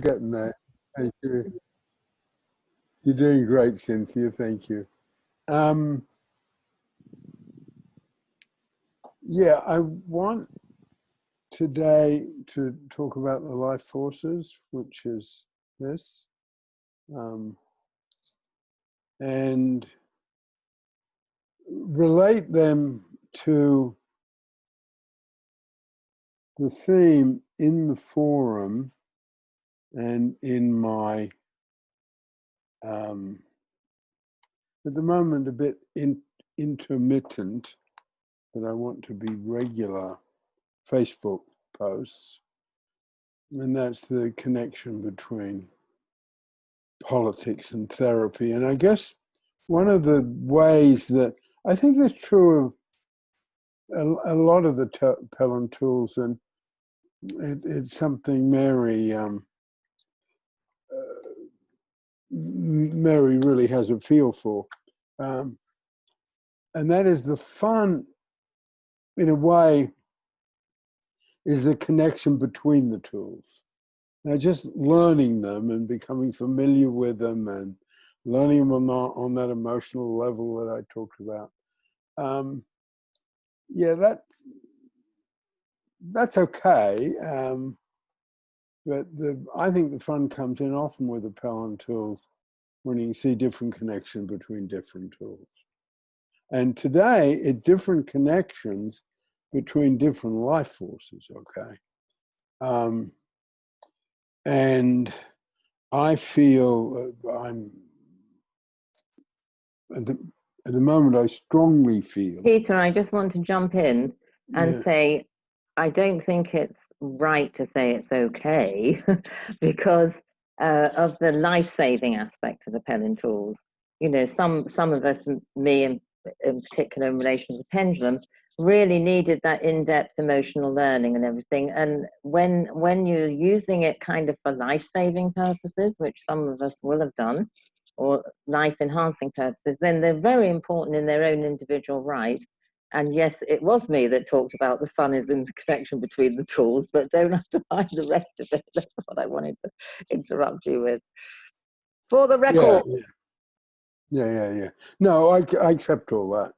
Getting there. Thank you. You're doing great, Cynthia. Thank you. Um, yeah, I want today to talk about the life forces, which is this, um, and relate them to the theme in the forum and in my, at the moment, a bit intermittent, but I want to be regular Facebook posts. And that's the connection between politics and therapy. And I guess one of the ways that I think that's true of a lot of the Pelham tools, and it's something Mary really has a feel for. And that is the fun, in a way, is the connection between the tools. Now, just learning them and becoming familiar with them and learning them on that emotional level that I talked about. Yeah, that's okay. But I think the fun comes in often with the Pelham tools when you see different connection between different tools. And today, it's different connections between different life forces, okay? And I feel I'm, at the moment, I strongly feel. Peter, I just want to jump in and Yeah. say, I don't think it's right to say it's okay because of the life-saving aspect of the Pelham tools. You know, some of us, me in particular in relation to the pendulum, really needed that in-depth emotional learning and everything. And when you're using it kind of for life-saving purposes, which some of us will have done, or life-enhancing purposes, then they're very important in their own individual right. And yes, it was me that talked about the fun is in the connection between the tools, but don't undermine the rest of it. That's what I wanted to interrupt you with. For the record. Yeah. No, I accept all that,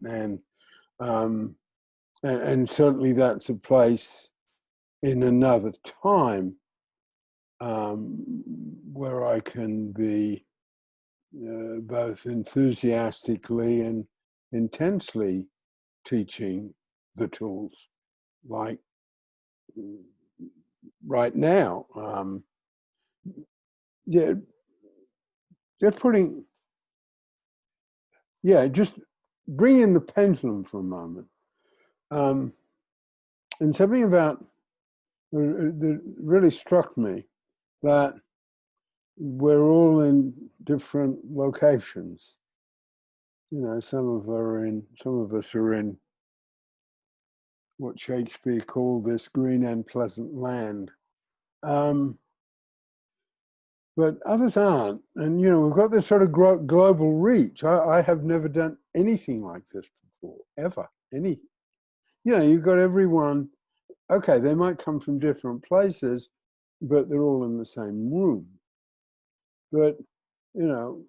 and certainly that's a place in another time where I can be both enthusiastically and intensely teaching the tools, like right now. Yeah, they're putting. Yeah, just bring in the pendulum for a moment. And something about that really struck me, that we're all in different locations. You know, some of us are in what Shakespeare called this green and pleasant land. But others aren't. And, you know, we've got this sort of global reach. I have never done anything like this before, ever. You know, you've got everyone, okay, they might come from different places, but they're all in the same room. But, you know,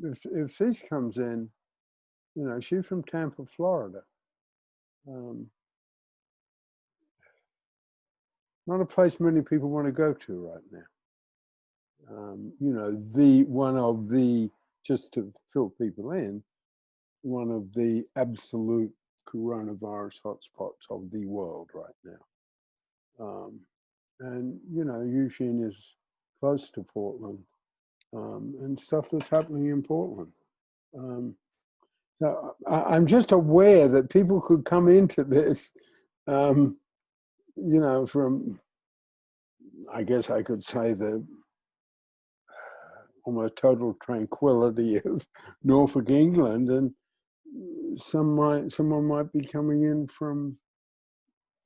if Fish comes in, you know, she's from Tampa, Florida. Not a place many people want to go to right now. You know, just to fill people in, one of the absolute coronavirus hotspots of the world right now. And, you know, Eugene is close to Portland, and stuff that's happening in Portland. So I'm just aware that people could come into this, you know, from, I guess I could say, the almost total tranquility of Norfolk, England, and someone might be coming in from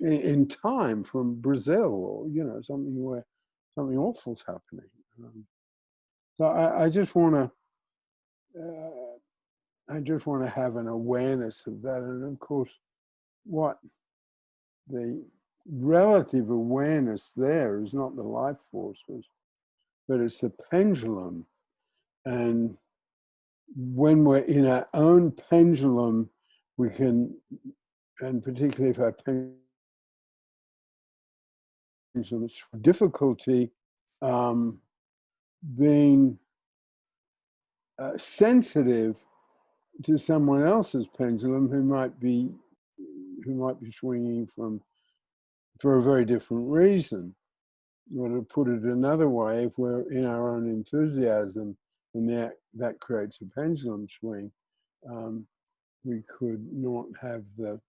in time from Brazil, or, you know, something where something awful's happening. So I just want to have an awareness of that, and of course, what the relative awareness there is not the life forces, but it's the pendulum. And when we're in our own pendulum, we can, and particularly if our pendulum is difficulty, being sensitive to someone else's pendulum who might be swinging for a very different reason. Or to put it another way, if we're in our own enthusiasm and that creates a pendulum swing, we could not have the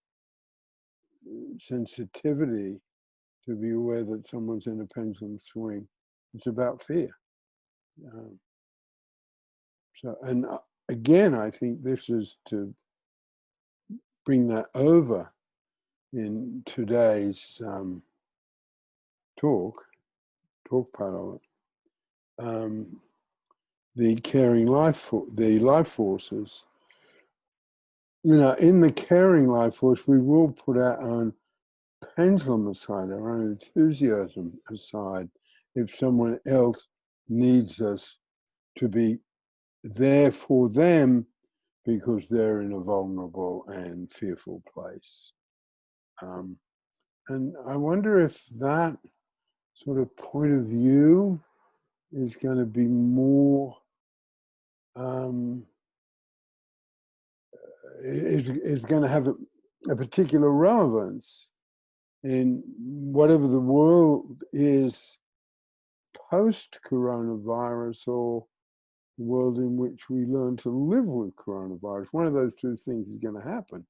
sensitivity to be aware that someone's in a pendulum swing. It's about fear. So, and again, I think this is to bring that over in today's talk part of it. The caring life, the life forces. You know, in the caring life force, we will put our own pendulum aside, our own enthusiasm aside, if someone else needs us to be there for them because they're in a vulnerable and fearful place. And I wonder if that sort of point of view is going to be more, is going to have a particular relevance in whatever the world is post-coronavirus, or the world in which we learn to live with coronavirus. One of those two things is going to happen.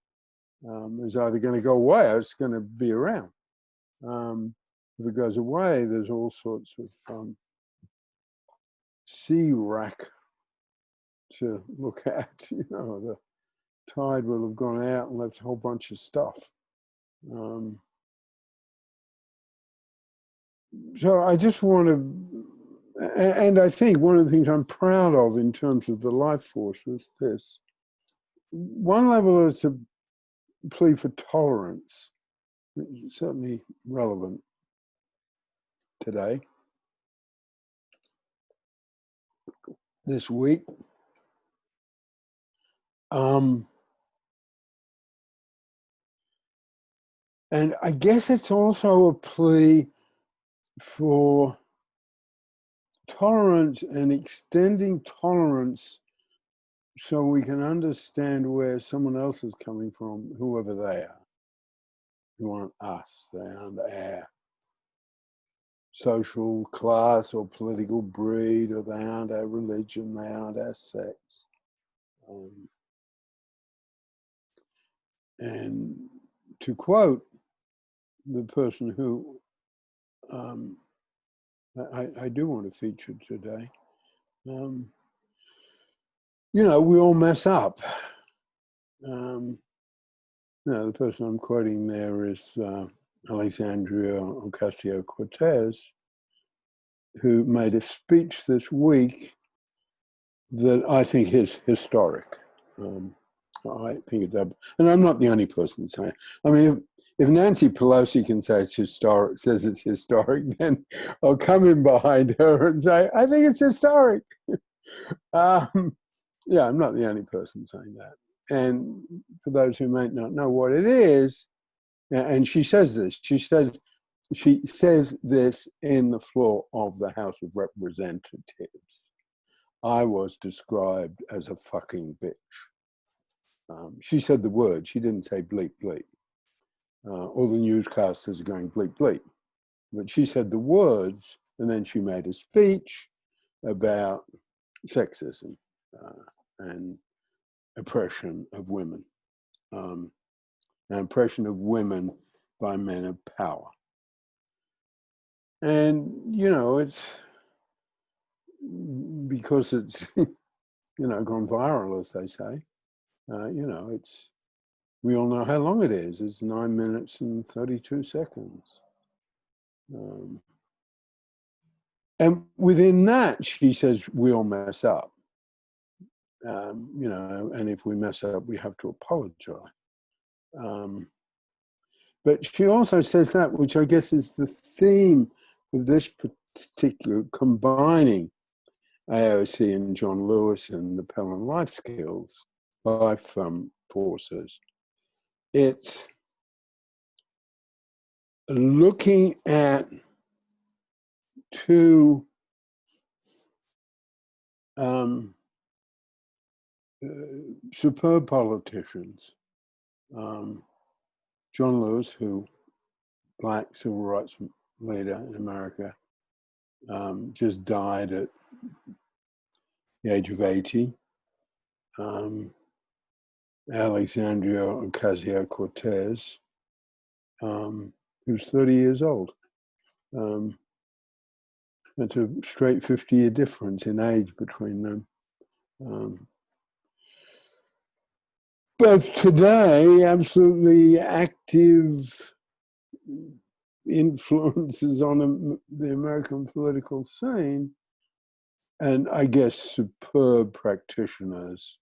It's either going to go away or it's going to be around. If it goes away, there's all sorts of sea wrack to look at. You know, the tide will have gone out and left a whole bunch of stuff. So I just want to, and I think one of the things I'm proud of in terms of the life force is this. One level is a plea for tolerance, which is certainly relevant today, this week. And I guess it's also a plea for tolerance and extending tolerance so we can understand where someone else is coming from, whoever they are. Who aren't us, they aren't our social class or political breed, or they aren't our religion, they aren't our sex. And to quote the person who I do want to feature today, you know, we all mess up. You know, the person I'm quoting there is Alexandra Ocasio-Cortez, who made a speech this week that I think is historic. I think it's, and I'm not the only person saying it. I mean, if Nancy Pelosi can say it's historic, says it's historic, then I'll come in behind her and say, I think it's historic. Yeah, I'm not the only person saying that. And for those who might not know what it is, and she says this, she says this in the floor of the House of Representatives. I was described as a fucking bitch. She said the word, she didn't say bleep, bleep. All the newscasters are going bleep, bleep. But she said the words, and then she made a speech about sexism and oppression of women, and oppression of women by men of power. And, you know, it's because it's, you know, gone viral, as they say. You know, we all know how long it is. It's 9 minutes and 32 seconds. And within that, she says, we all mess up. You know, and if we mess up, we have to apologize. But she also says that, which I guess is the theme of this particular combining AOC and John Lewis and the Pelham life skills, life forces. It's looking at two superb politicians, John Lewis, who black civil rights leader in America, just died at the age of 80. Alexandra Ocasio-Cortez, who's 30 years old. That's a straight 50-year difference in age between them. Both today, absolutely active influences on the American political scene, and I guess superb practitioners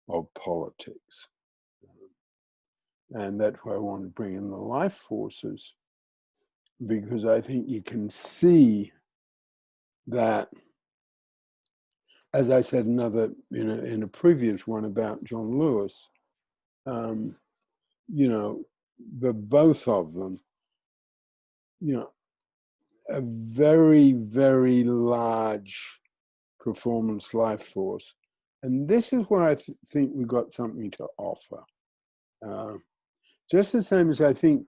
of politics. And that's why I want to bring in the life forces, because I think you can see that, as I said in a previous one about John Lewis, the both of them, a very, very large performance life force. And this is where I think we've got something to offer. Just the same as I think,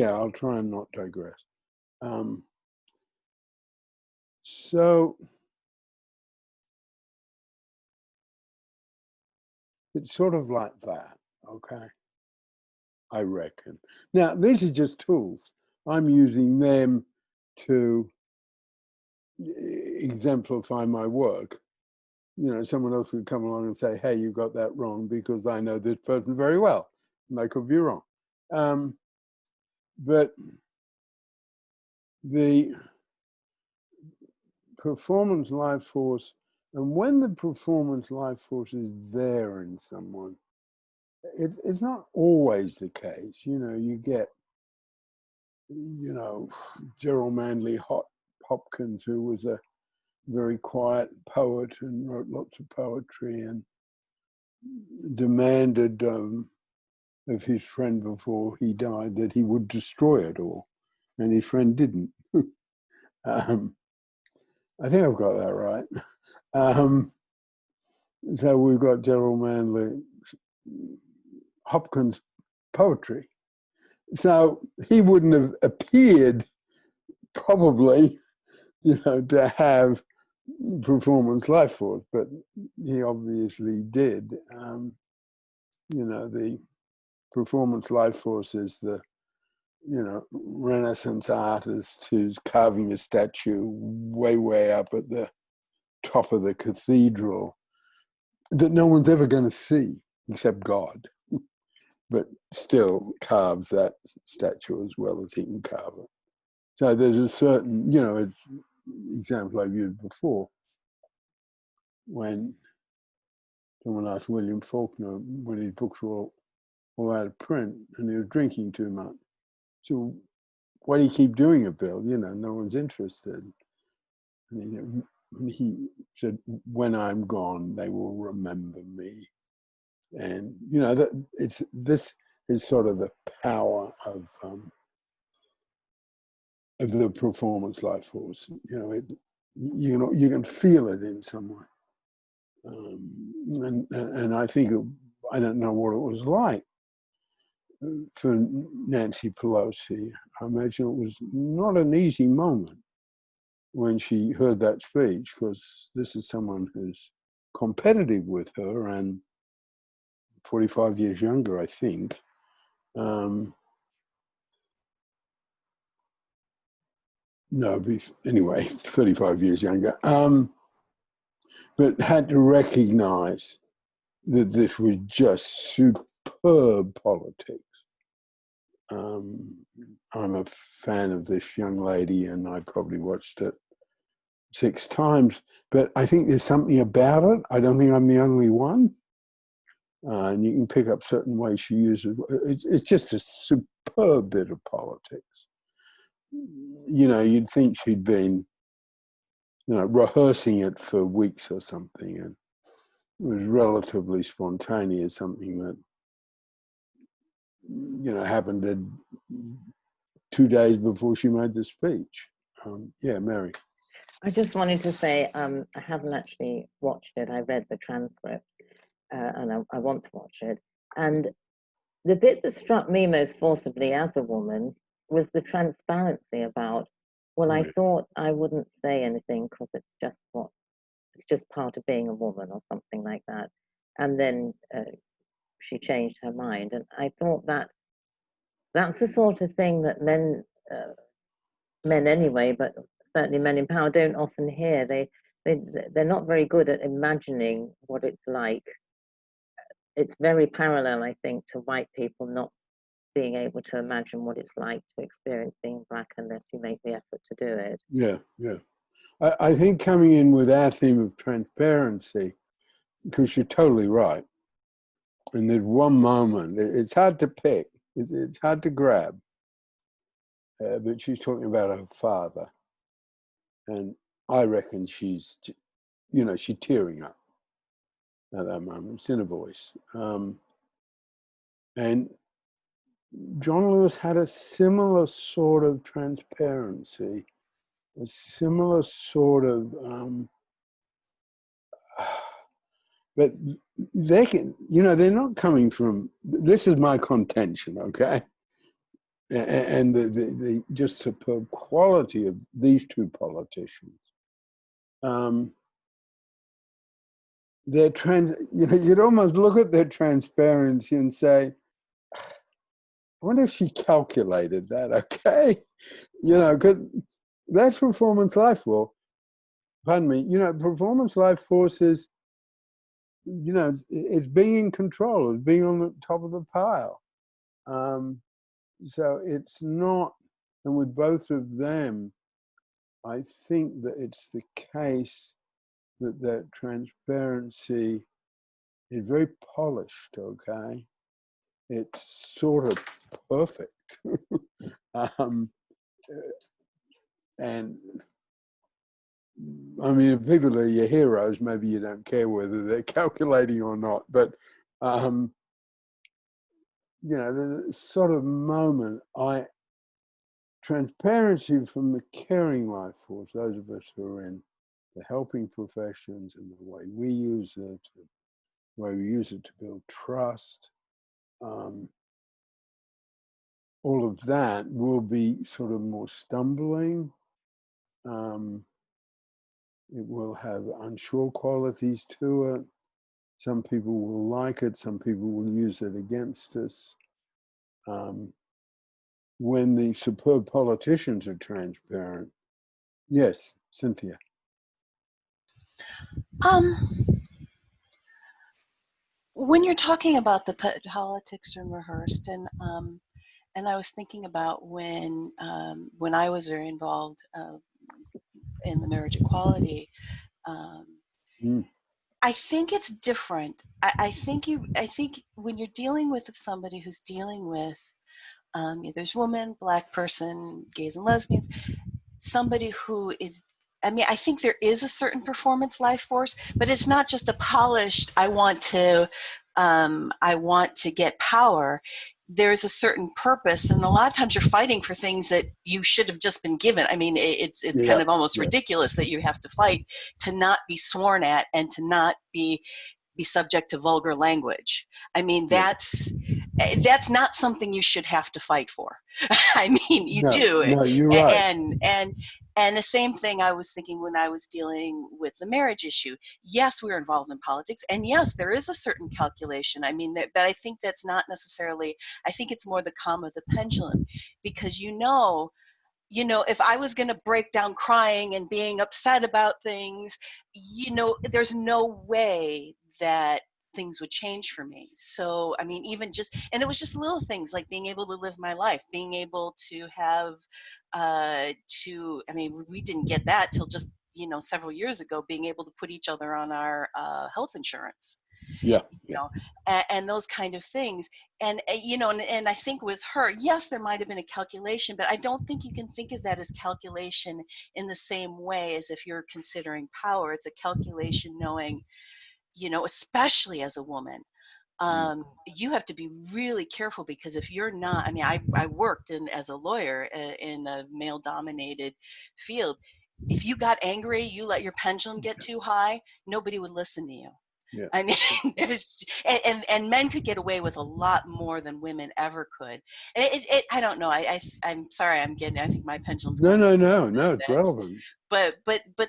I'll try and not digress. So it's sort of like that, okay? I reckon. Now, these are just tools. I'm using them to exemplify my work. Someone else would come along and say, hey, you got that wrong, because I know this person very well, and I could be wrong. But the performance life force, and when the performance life force is there in someone, it's not always the case. You get, Gerald Manley Hopkins, who was a very quiet poet and wrote lots of poetry and demanded of his friend before he died that he would destroy it all. And his friend didn't. I think I've got that right. So we've got Gerald Manley Hopkins poetry. So he wouldn't have appeared probably, to have performance life force, but he obviously did. The performance life force is the, Renaissance artist who's carving a statue way, way up at the top of the cathedral that no one's ever going to see except God, but still carves that statue as well as he can carve it. So there's a certain, it's example I've used before, when someone asked William Faulkner when his books were all out of print and he was drinking too much. So why do you keep doing it, Bill? No one's interested. And he said, when I'm gone, they will remember me. And, this is sort of the power of the performance life force. You can feel it in someone. And I think, I don't know what it was like for Nancy Pelosi. I imagine it was not an easy moment when she heard that speech, because this is someone who's competitive with her and 45 years younger, I think. Anyway, 35 years younger. But had to recognize that this was just superb politics. I'm a fan of this young lady, and I probably watched it 6 times, but I think there's something about it. I don't think I'm the only one. And you can pick up certain ways she uses it. It's just a superb bit of politics. You'd think she'd been rehearsing it for weeks or something, and it was relatively spontaneous, something that happened 2 days before she made the speech. Yeah, Mary. I just wanted to say I haven't actually watched it. I read the transcript, and I want to watch it. And the bit that struck me most forcibly as a woman was the transparency about, well, I Right. thought I wouldn't say anything because it's just part of being a woman or something like that. And then she changed her mind. And I thought that's the sort of thing that men anyway, but certainly men in power don't often hear. They're not very good at imagining what it's like. It's very parallel, I think, to white people not being able to imagine what it's like to experience being black unless you make the effort to do it. Yeah, yeah. I think coming in with our theme of transparency, because you're totally right. And there's one moment, it's hard to pick, it's hard to grab, but she's talking about her father. And I reckon she's tearing up at that moment. It's in her voice. And John Lewis had a similar sort of transparency, a similar sort of, but they can, they're not coming from, this is my contention, okay? And the just superb quality of these two politicians. You'd almost look at their transparency and say, I wonder if she calculated that, okay? Because that's performance life force. Pardon me. Performance life force is, it's being in control, it's being on the top of the pile. So it's not, and with both of them, I think that it's the case that transparency is very polished, okay? It's sort of perfect. And I mean, if people are your heroes, maybe you don't care whether they're calculating or not. But, the sort of moment, transparency from the caring life force, those of us who are in the helping professions, and the way we use it, the way we use it to build trust, all of that will be sort of more stumbling. It will have unsure qualities to it. Some people will like it. Some people will use it against us. When the superb politicians are transparent, yes, Cynthia. When you're talking about the politics are rehearsed, and I was thinking about when I was very involved in the marriage equality. I think it's different. I think when you're dealing with somebody who's dealing with there's woman, black person, gays and lesbians, somebody who is, I think there is a certain performance life force, but it's not just a polished, I want to get power. There's a certain purpose, and a lot of times you're fighting for things that you should have just been given. It's kind of almost ridiculous that you have to fight to not be sworn at and to not be subject to vulgar language. That's not something you should have to fight for. You do. No, you're right. And the same thing I was thinking when I was dealing with the marriage issue. Yes, we're involved in politics, and yes, there is a certain calculation. But I think that's not necessarily, I think it's more the calm of the pendulum, because if I was going to break down crying and being upset about things, there's no way that things would change for me. So, even just, and it was just little things like being able to live my life, being able to have, we didn't get that till just, several years ago, being able to put each other on our health insurance. Yeah. you know, and those kind of things. And you know, and I think with her, yes, there might have been a calculation, but I don't think you can think of that as calculation in the same way as if you're considering power. It's a calculation knowing, you know, especially as a woman, you have to be really careful, because if you're not, I mean, I worked as a lawyer in a male dominated field. If you got angry, you let your pendulum get too high, nobody would listen to you. Yeah. I mean, and men could get away with a lot more than women ever could. And I don't know. I'm sorry. I think my pendulum's No, going no, no, no. It's bit. relevant. But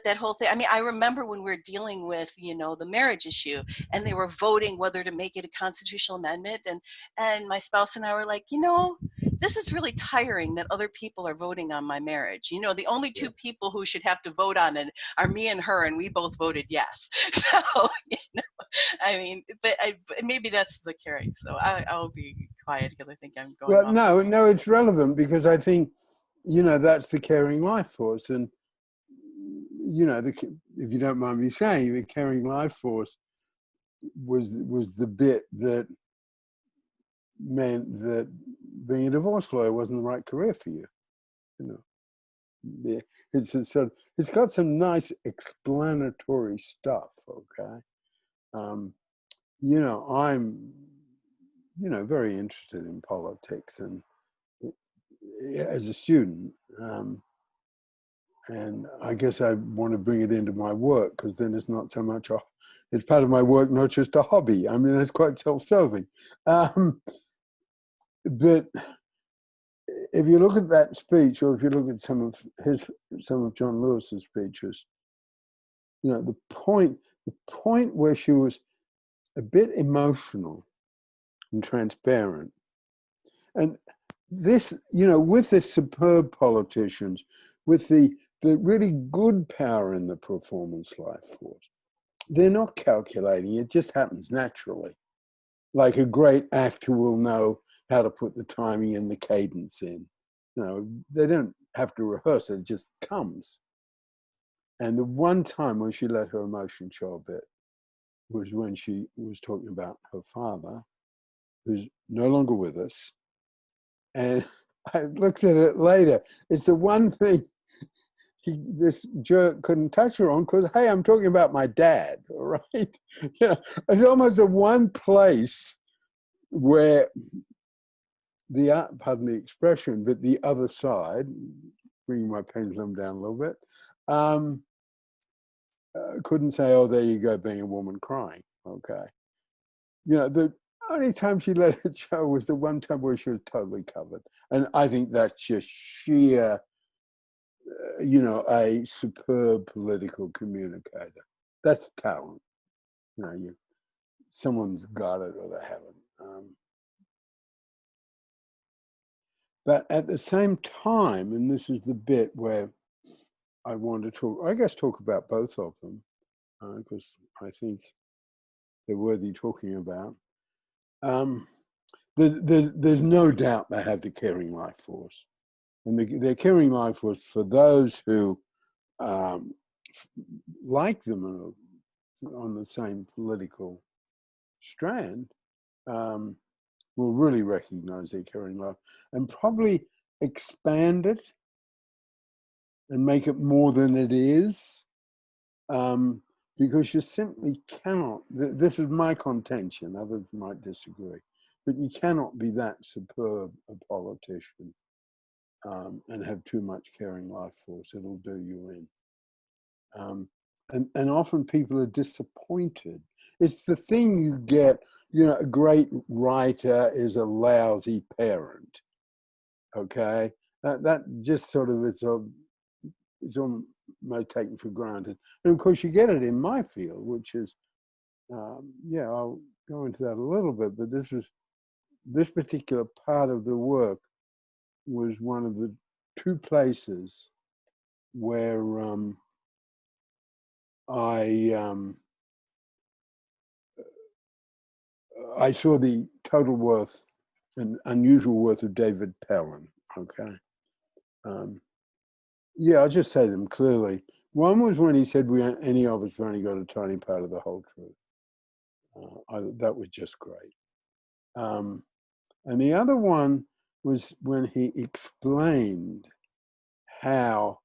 that whole thing. I mean, I remember when we were dealing with, you know, the marriage issue, and they were voting whether to make it a constitutional amendment, and my spouse and I were like, you know, this is really tiring that other people are voting on my marriage. You know, the only two people who should have to vote on it are me and her, and we both voted yes. So, you know, I mean, but maybe that's the carry. So I'll be quiet because I think I'm going Well, off. no, it's relevant because I think, you know, that's the caring life force. And, you know, if you don't mind me saying, the caring life force was the bit that meant that being a divorce lawyer wasn't the right career for you. You know, it's got some nice explanatory stuff. Okay, you know, I'm, you know, very interested in politics, and as a student, and I guess I want to bring it into my work, because then it's not so much it's part of my work, not just a hobby. I mean, it's quite self-serving. But if you look at that speech, or if you look at some of John Lewis's speeches, you know, the point where she was a bit emotional and transparent, and this, you know, with the superb politicians, with the really good power in the performance life force, they're not calculating. It just happens naturally. Like a great actor will know how to put the timing and the cadence in. You know, they don't have to rehearse it, just comes. And the one time when she let her emotion show a bit was when she was talking about her father, who's no longer with us. And I looked at it later. It's the one thing this jerk couldn't touch her on, because, hey, I'm talking about my dad, all right? You know, it's almost the one place where pardon the expression, but the other side, bringing my pendulum down a little bit, couldn't say, oh, there you go, being a woman crying, okay? You know, the only time she let it show was the one time where she was totally covered. And I think that's just sheer, you know, a superb political communicator. That's talent. You know, someone's got it or they haven't. But at the same time, and this is the bit where I want to talk about both of them, because I think they're worthy talking about. There's no doubt they have the caring life force. And their caring life force, for those who like them on the same political strand, will really recognize their caring life and probably expand it and make it more than it is, because you simply cannot, this is my contention, others might disagree, but you cannot be that superb a politician and have too much caring life force. It'll do you in. And often people are disappointed. It's the thing you get, you know, a great writer is a lousy parent, okay? That just sort of, it's almost taken for granted. And of course you get it in my field, which is, yeah, I'll go into that a little bit, but this particular part of the work was one of the two places where I saw the total worth and unusual worth of David Pellin, okay? Yeah, I'll just say them clearly. One was when he said, any of us have only got a tiny part of the whole truth. That was just great. And the other one was when he explained how,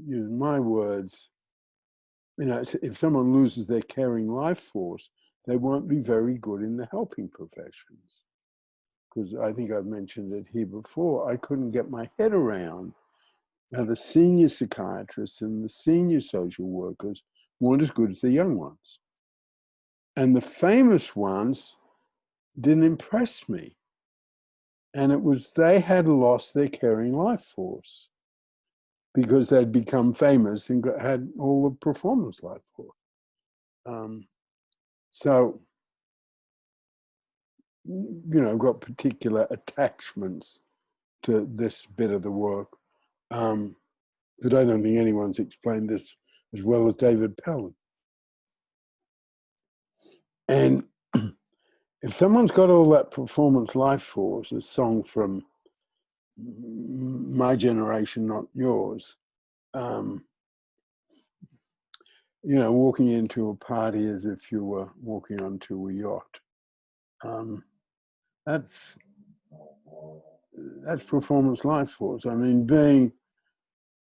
use my words, if someone loses their caring life force, they won't be very good in the helping professions. Because I think I've mentioned it here before, I couldn't get my head around how the senior psychiatrists and the senior social workers weren't as good as the young ones. And the famous ones didn't impress me. And it was they had lost their caring life force because they'd become famous and had all the performance life force. So, got particular attachments to this bit of the work. But I don't think anyone's explained this as well as David Pellin. And if someone's got all that performance life force, a song from my generation, not yours, walking into a party as if you were walking onto a yacht. That's performance life force. I mean, being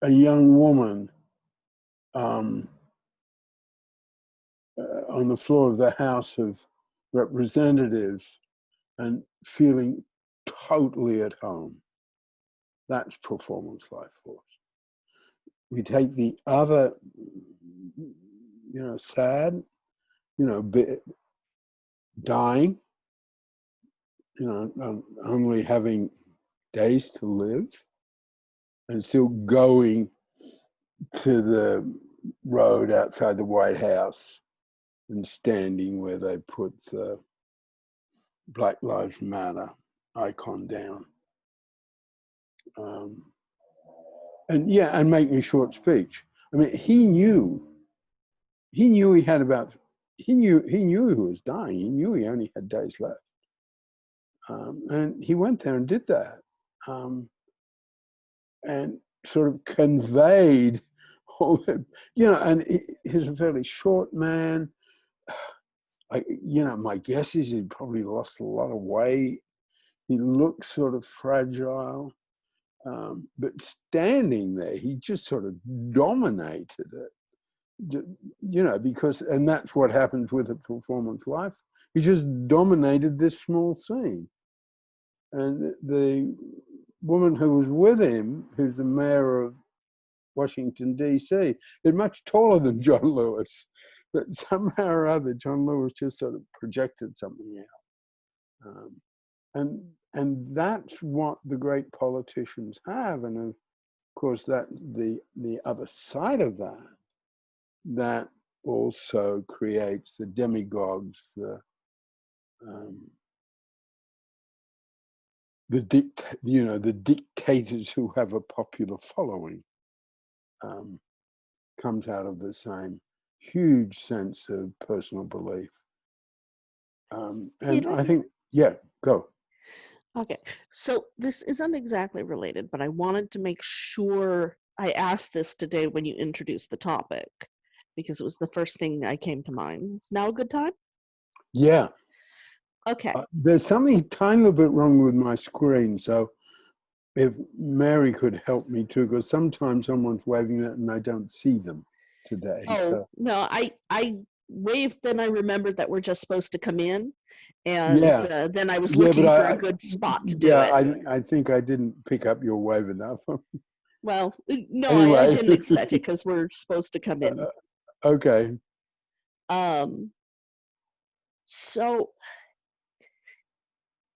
a young woman on the floor of the House of Representatives and feeling totally at home. That's performance life force. We take the other, sad, dying, only having days to live and still going to the road outside the White House and standing where they put the Black Lives Matter icon down. And make me short speech. I mean, he knew he knew he was dying. He knew he only had days left. And he went there and did that. And sort of conveyed all that, and he's a fairly short man. My guess is he probably lost a lot of weight. He looked sort of fragile. But standing there, he just sort of dominated it, because, and that's what happens with a performance life. He just dominated this small scene. And the woman who was with him, who's the mayor of Washington, D.C., is much taller than John Lewis. But somehow or other, John Lewis just sort of projected something out. And that's what the great politicians have. And of course, that the other side of that also creates the demagogues, the dictators who have a popular following. Comes out of the same huge sense of personal belief. And Peter? I think, go. Okay, so this isn't exactly related, but I wanted to make sure I asked this today when you introduced the topic, because it was the first thing that came to mind. Is now a good time? Yeah. Okay. There's something tiny little bit wrong with my screen, so if Mary could help me too, because sometimes someone's waving it and I don't see them today. Oh, no, I waved, then I remembered that we're just supposed to come in, and then I was looking for a good spot to do it. I think I didn't pick up your wave enough. Well, no, anyway. I didn't expect it because we're supposed to come in. Okay. So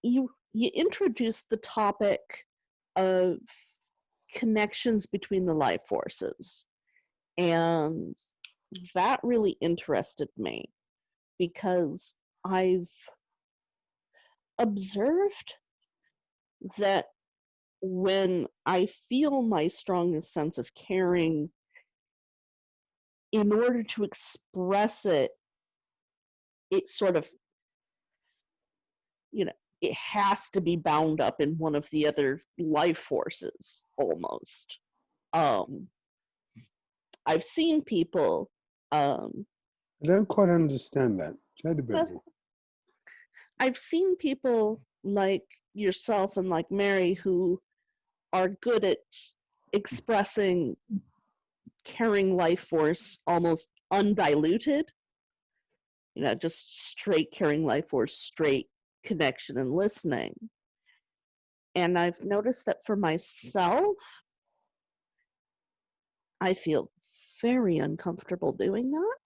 you introduced the topic of connections between the life forces, and that really interested me because I've observed that when I feel my strongest sense of caring, in order to express it, it sort of, it has to be bound up in one of the other life forces almost. I've seen people. I don't quite understand that. Say it a bit more. I've seen people like yourself and like Mary who are good at expressing caring life force almost undiluted, just straight caring life force, straight connection and listening. And I've noticed that for myself, I feel very uncomfortable doing that.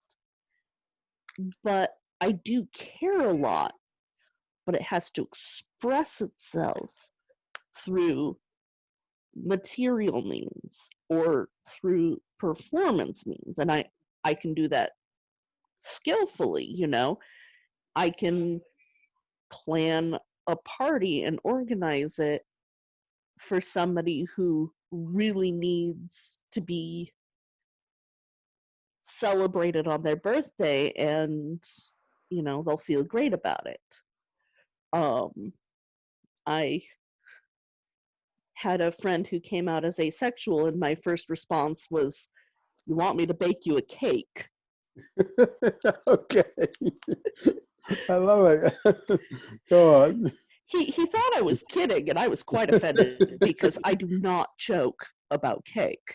But I do care a lot, but it has to express itself through material means or through performance means. And I can do that skillfully. I can plan a party and organize it for somebody who really needs to be celebrated on their birthday, and they'll feel great about it. I had a friend who came out as asexual, and my first response was, "You want me to bake you a cake?" Okay. I love it. Go on. He thought I was kidding, and I was quite offended because I do not joke about cake.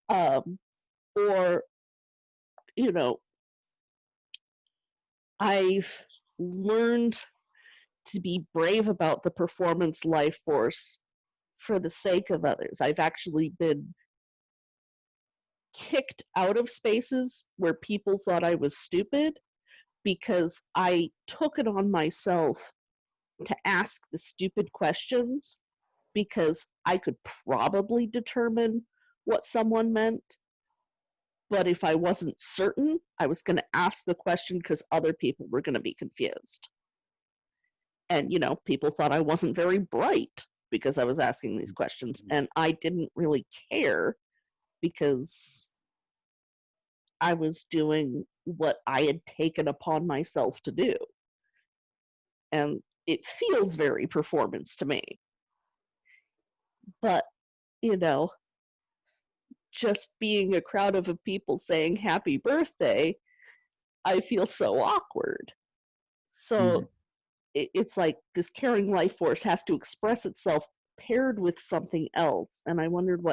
Or, I've learned to be brave about the performance life force for the sake of others. I've actually been kicked out of spaces where people thought I was stupid because I took it on myself to ask the stupid questions because I could probably determine what someone meant. But if I wasn't certain, I was going to ask the question because other people were going to be confused. And, people thought I wasn't very bright because I was asking these questions. And I didn't really care because I was doing what I had taken upon myself to do. And it feels very performance to me. But, just being a crowd of people saying happy birthday, I feel so awkward. So it's like this caring life force has to express itself paired with something else. And I wondered,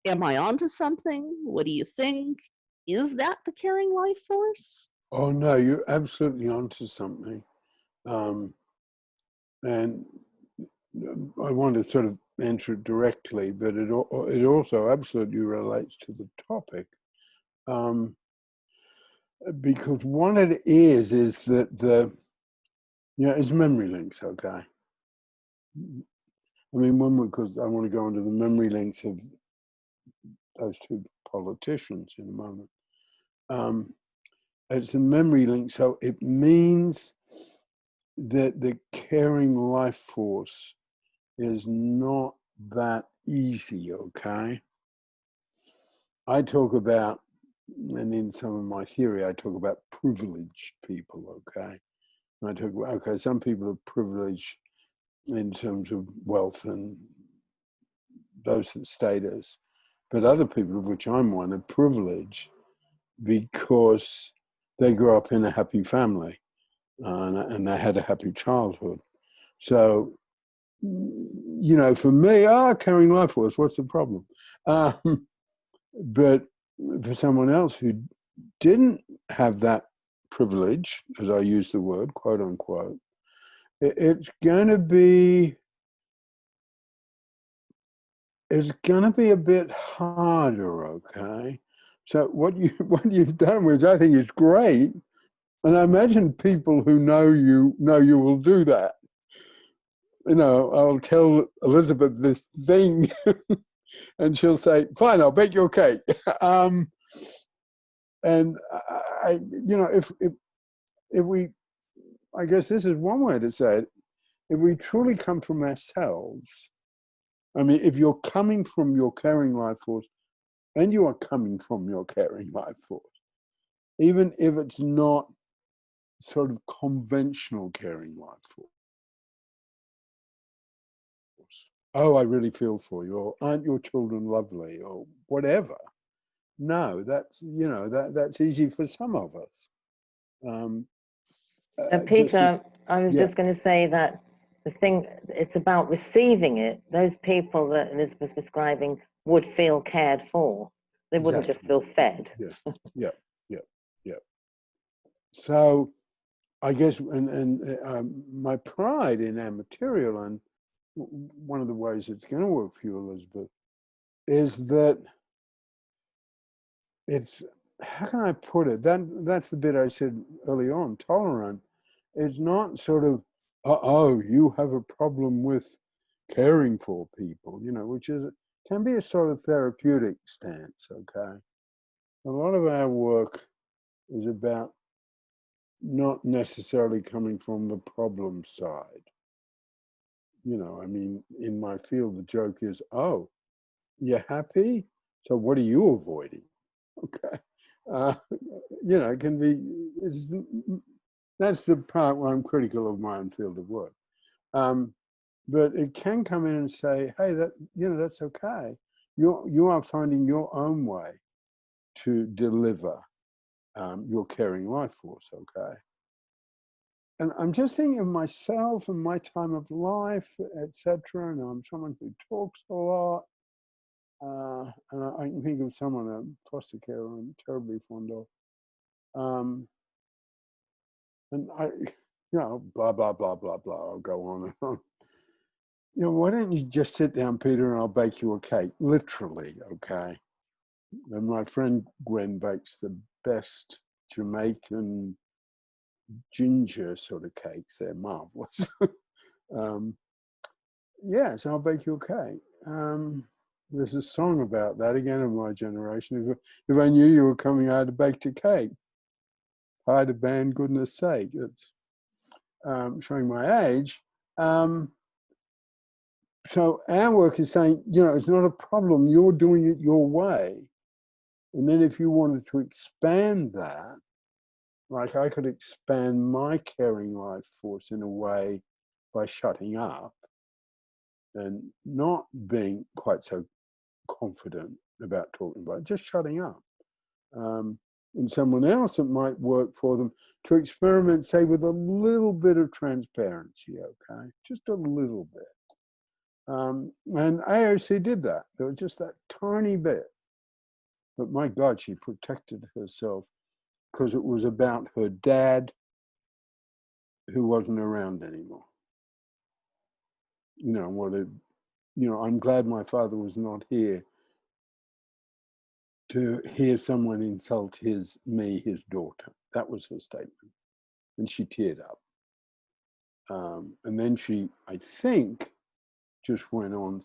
am I onto something? What do you think? Is that the caring life force? Oh no, you're absolutely onto something. And I want to sort of answer it directly, but it also absolutely relates to the topic. Because what it is that it's memory links, okay? I mean, because I want to go into the memory links of those two politicians in a moment. It's a memory link, so it means that the caring life force is not that easy, okay? I talk about, and in some of my theory, I talk about privileged people, okay? And I talk about, okay, some people are privileged in terms of wealth and those status, but other people, of which I'm one, are privileged because they grew up in a happy family and they had a happy childhood. So, for me, carrying life force, what's the problem? But for someone else who didn't have that privilege, as I use the word, quote unquote, it's going to be a bit harder, okay? So what you've done, which I think is great, and I imagine people who know you will do that. I'll tell Elizabeth this thing, and she'll say, "Fine, I'll bake you a cake." And if we, I guess this is one way to say it, if we truly come from ourselves, I mean, if you're coming from your caring life force, and you are coming from your caring life force, even if it's not sort of conventional caring life force. Oh, I really feel for you, or aren't your children lovely, or whatever. no, that's, you know, that's easy for some of us. Peter, I was yeah. just going to say that the thing, it's about receiving it. Those people that Elizabeth's describing would feel cared for. They wouldn't just feel fed. Yeah. So I guess, and my pride in our material, and one of the ways it's going to work for you, Elizabeth, is that it's, how can I put it? That's the bit I said early on, tolerant. It's not sort of, oh, you have a problem with caring for people, you know, which can be a sort of therapeutic stance, okay? A lot of our work is about not necessarily coming from the problem side. You know, I mean, in my field, the joke is, oh, you're happy? So what are you avoiding? Okay. You know, it can be, that's the part where I'm critical of my own field of work. But it can come in and say, hey, that, you know, that's okay. You are finding your own way to deliver your caring life force, okay? And I'm just thinking of myself and my time of life, etc. And I'm someone who talks a lot. And I can think of someone, a foster carer I'm terribly fond of. And I, you know, blah, blah, blah, blah, blah. I'll go on and on. You know, why don't you just sit down, Peter, and I'll bake you a cake, literally, okay? And my friend Gwen bakes the best Jamaican ginger sort of cakes. They're marvelous. Yeah, so I'll bake you a cake. There's a song about that, again, of my generation. If I knew you were coming, I'd have baked a cake. Pie to band, goodness sake. It's showing my age. So our work is saying, you know, it's not a problem. You're doing it your way. And then if you wanted to expand that, like I could expand my caring life force in a way by shutting up and not being quite so confident about talking about it, just shutting up. And someone else, it might work for them to experiment, say, with a little bit of transparency, okay? Just a little bit. And AOC did that. There was just that tiny bit. But my God, she protected herself because it was about her dad who wasn't around anymore. You know, I'm glad my father was not here to hear someone insult his daughter. That was her statement. And she teared up. And then she, I think, just went on,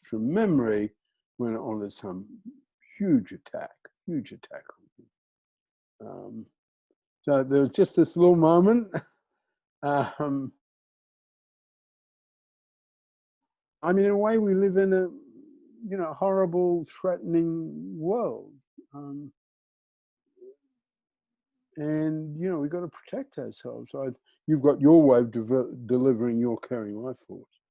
from memory, went on to some huge attack on him. So there was just this little moment. I mean, in a way, we live in a, you know, horrible, threatening world. And, you know, we've got to protect ourselves. So you've got your way of delivering your caring life force.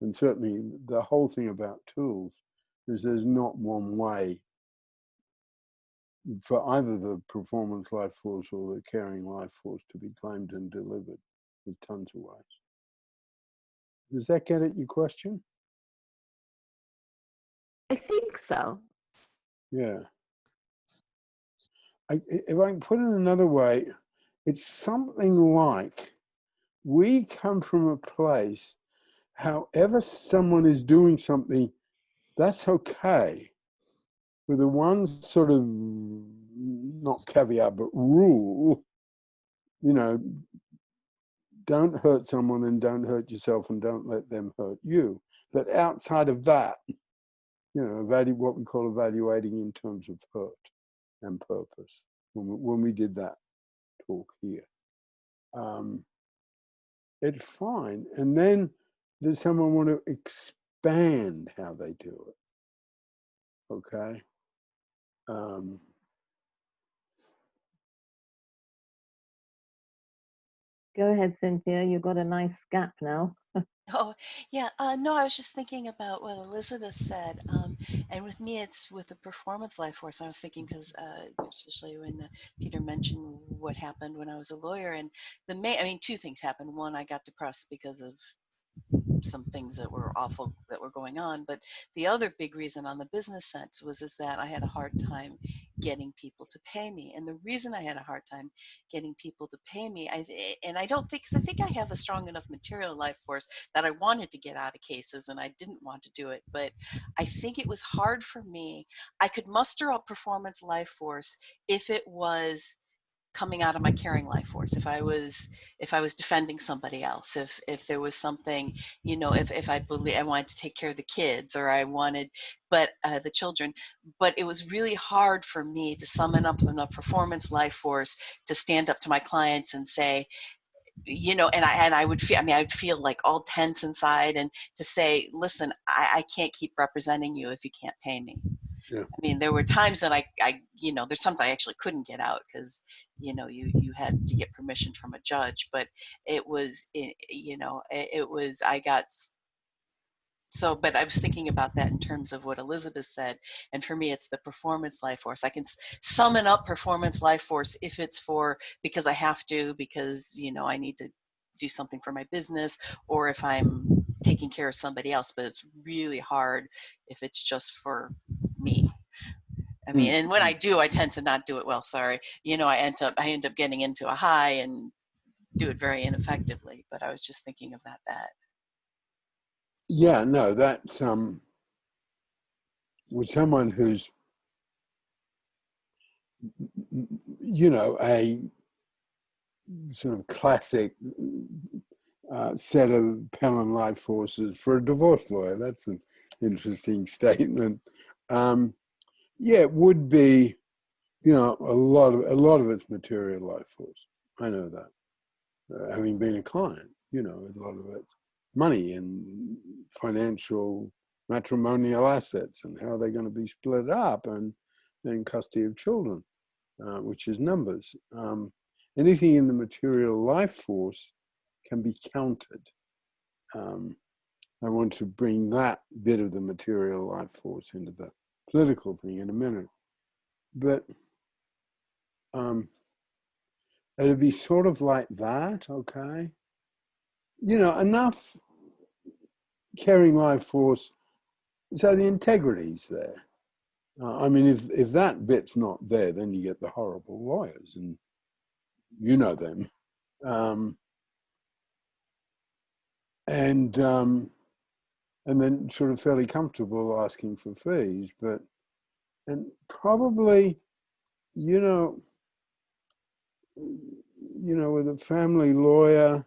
And certainly the whole thing about tools is there's not one way for either the performance life force or the caring life force to be claimed and delivered. There's tons of ways. Does that get at your question? I think so. Yeah. If I can put it another way, it's something like we come from a place, however someone is doing something, that's okay. With the one sort of, not caveat, but rule, you know, don't hurt someone and don't hurt yourself and don't let them hurt you. But outside of that, you know, what we call evaluating in terms of hurt and purpose, when we did that talk here. It's fine. And then does someone want to expand how they do it? Okay. Go ahead, Cynthia. You've got a nice gap now. Oh, yeah. No, I was just thinking about what Elizabeth said. And with me, it's with the performance life force. I was thinking because, especially when Peter mentioned what happened when I was a lawyer, and I mean, two things happened. One, I got depressed because of some things that were awful that were going on, but the other big reason on the business sense was is that I had a hard time getting people to pay me. And the reason I had a hard time getting people to pay me, and I don't think, because I think I have a strong enough material life force that I wanted to get out of cases and I didn't want to do it, but I think it was hard for me. I could muster up performance life force if it was coming out of my caring life force, if I was defending somebody else, if there was something, if I believe I wanted to take care of the kids, or I wanted but the children, but it was really hard for me to summon up enough performance life force to stand up to my clients and say, and I would feel, I mean, I would feel like all tense inside, and to say, listen, I can't keep representing you if you can't pay me. Yeah. I mean, there were times that I there's sometimes I actually couldn't get out because, you had to get permission from a judge, but it was, it was, but I was thinking about that in terms of what Elizabeth said. And for me, it's the performance life force. I can summon up performance life force if it's because I have to, because, I need to do something for my business, or if I'm taking care of somebody else, but it's really hard if it's just for me. I mean, and when I do, I tend to not do it well. Sorry, I end up getting into a high and do it very ineffectively. But I was just thinking of that. Yeah, no, that's with someone who's, a sort of classic set of Pelham life forces for a divorce lawyer. That's an interesting statement. Yeah, it would be, a lot of it's material life force. I know that. Having been a client, a lot of it, money and financial matrimonial assets and how they're going to be split up, and then custody of children, which is numbers. Anything in the material life force can be counted. I want to bring that bit of the material life force into the political thing in a minute. But it'd be sort of like that, okay? Enough caring life force, so the integrity's there. I mean, if that bit's not there, then you get the horrible lawyers, and you know them. And then sort of fairly comfortable asking for fees, and probably, with a family lawyer,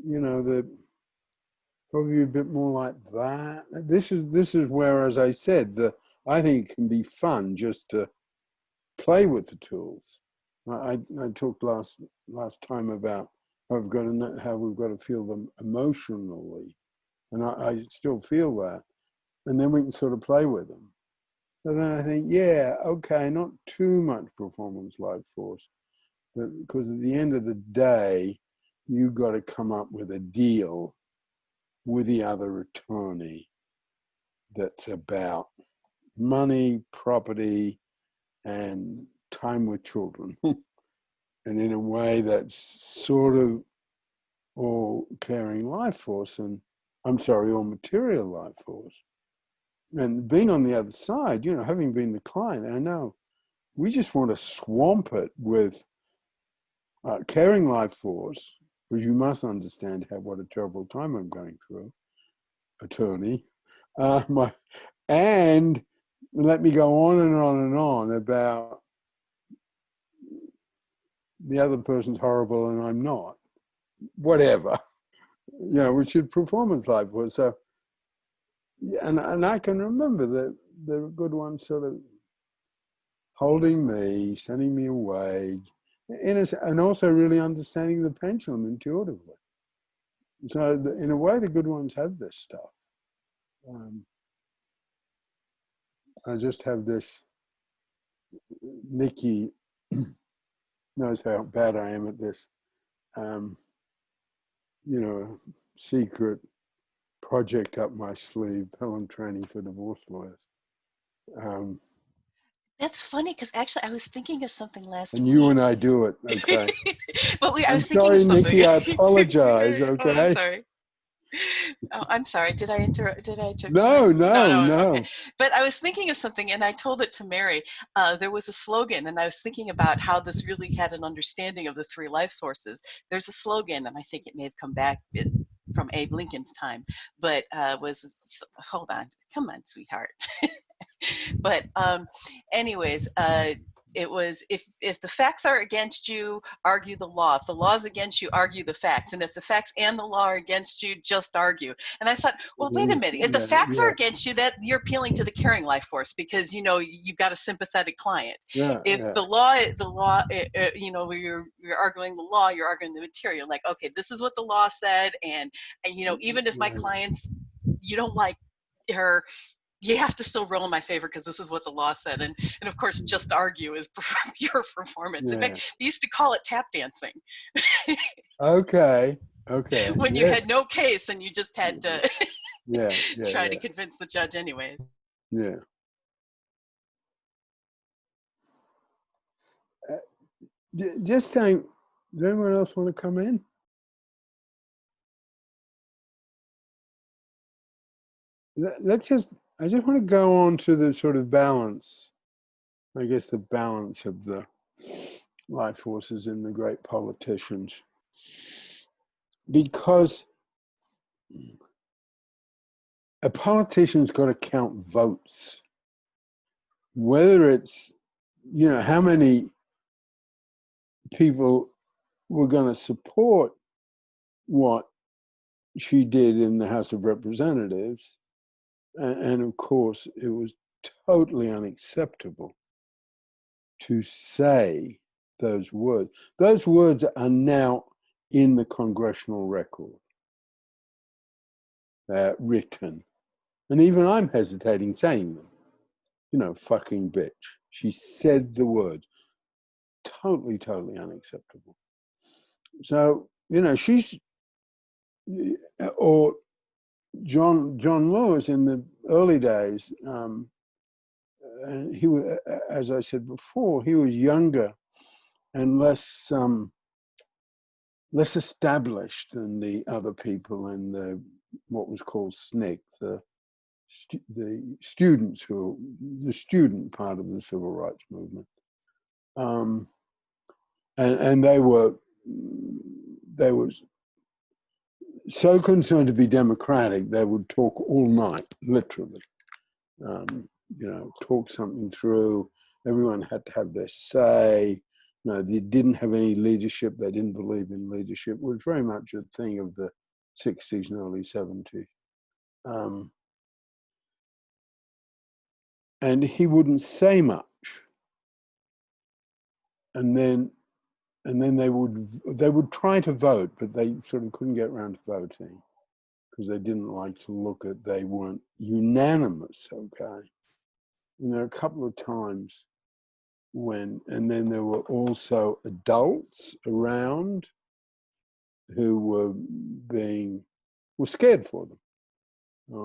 the probably a bit more like that. This is where, as I said, I think it can be fun just to play with the tools. I talked last time about how we've got to feel them emotionally, and I still feel that, and then we can sort of play with them. And then I think, yeah, okay, not too much performance life force, but because at the end of the day, you've got to come up with a deal with the other attorney that's about money, property, and time with children. And in a way that's sort of all caring life force, all material life force. And being on the other side, having been the client, I know we just want to swamp it with caring life force, because you must understand what a terrible time I'm going through, attorney. And let me go on and on and on about the other person's horrible and I'm not. Whatever. Which is performance life force. So, and I can remember that the good ones sort of holding me, sending me away, and also really understanding the pendulum intuitively. So in a way, the good ones have this stuff. I just have this, Nikki knows how bad I am at this, secret project up my sleeve, Pelham training for divorce lawyers. That's funny because actually I was thinking of something last And week. you and I do it, okay? But I I'm was thinking of sorry, something. Nikki, I apologize, Oh, I'm okay? sorry. Oh, I'm sorry. Did I interrupt? No, Okay. But I was thinking of something, and I told it to Mary. There was a slogan, and I was thinking about how this really had an understanding of the three life sources. There's a slogan, and I think it may have come back from Abe Lincoln's time, but hold on, come on, sweetheart. But anyways, it was if the facts are against you, argue the law. If the law is against you, argue the facts. And if the facts and the law are against you, just argue. And I thought, well, wait a minute. If the facts are against you, that you're appealing to the caring life force because you know you've got a sympathetic client. If the law, you know, you're arguing the law, you're arguing the material. Like, okay, this is what the law said, and you know, even if my clients, you don't like her, you have to still roll in my favor because this is what the law said. And of course, just argue is pure performance. In fact, they used to call it tap dancing. Okay. When you had no case and you just had to try to convince the judge anyways. Yeah. Just saying, does anyone else want to come in? I just want to go on to the sort of balance, I guess the balance of the life forces in the great politicians. Because a politician's got to count votes. Whether it's, you know, how many people were going to support what she did in the House of Representatives. And of course, it was totally unacceptable to say those words. Those words are now in the congressional record, written. And even I'm hesitating saying them. You know, fucking bitch. She said the words. Totally unacceptable. So, you know, or John Lewis in the early days, and he was, as I said before, he was younger and less established than the other people in the what was called SNCC, the students the student part of the civil rights movement, and they were so concerned to be democratic they would talk all night, literally. You know, talk something through. Everyone had to have their say. You know, they didn't have any leadership. They didn't believe in leadership. It was very much a thing of the 60s and early 70s. And he wouldn't say much. And then they would try to vote, but they sort of couldn't get around to voting because they didn't like to look at, they weren't unanimous, okay? And there are a couple of times and then there were also adults around who were scared for them.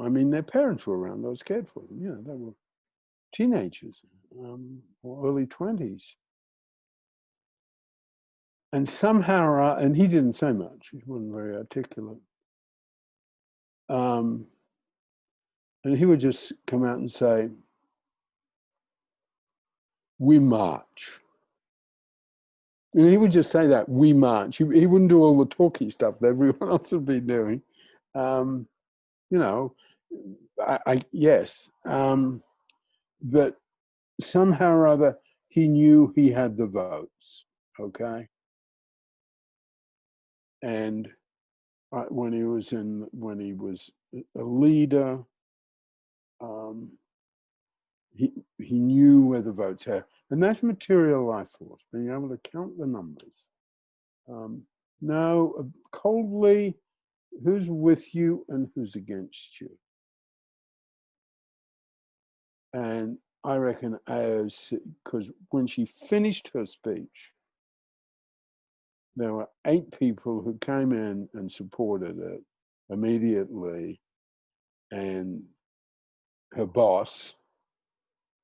I mean, their parents were around, they were scared for them. You know, they were teenagers or early 20s. And somehow, and he didn't say much, he wasn't very articulate. And he would just come out and say, "We march." And he would just say that, "We march." He wouldn't do all the talky stuff that everyone else would be doing. You know, yes. But somehow or other, he knew he had the votes, okay? And when he was a leader, he knew where the votes are. And that's material life force, being able to count the numbers. Know coldly who's with you and who's against you. And I reckon AOC, because when she finished her speech, there were 8 people who came in and supported it. immediately, and her boss,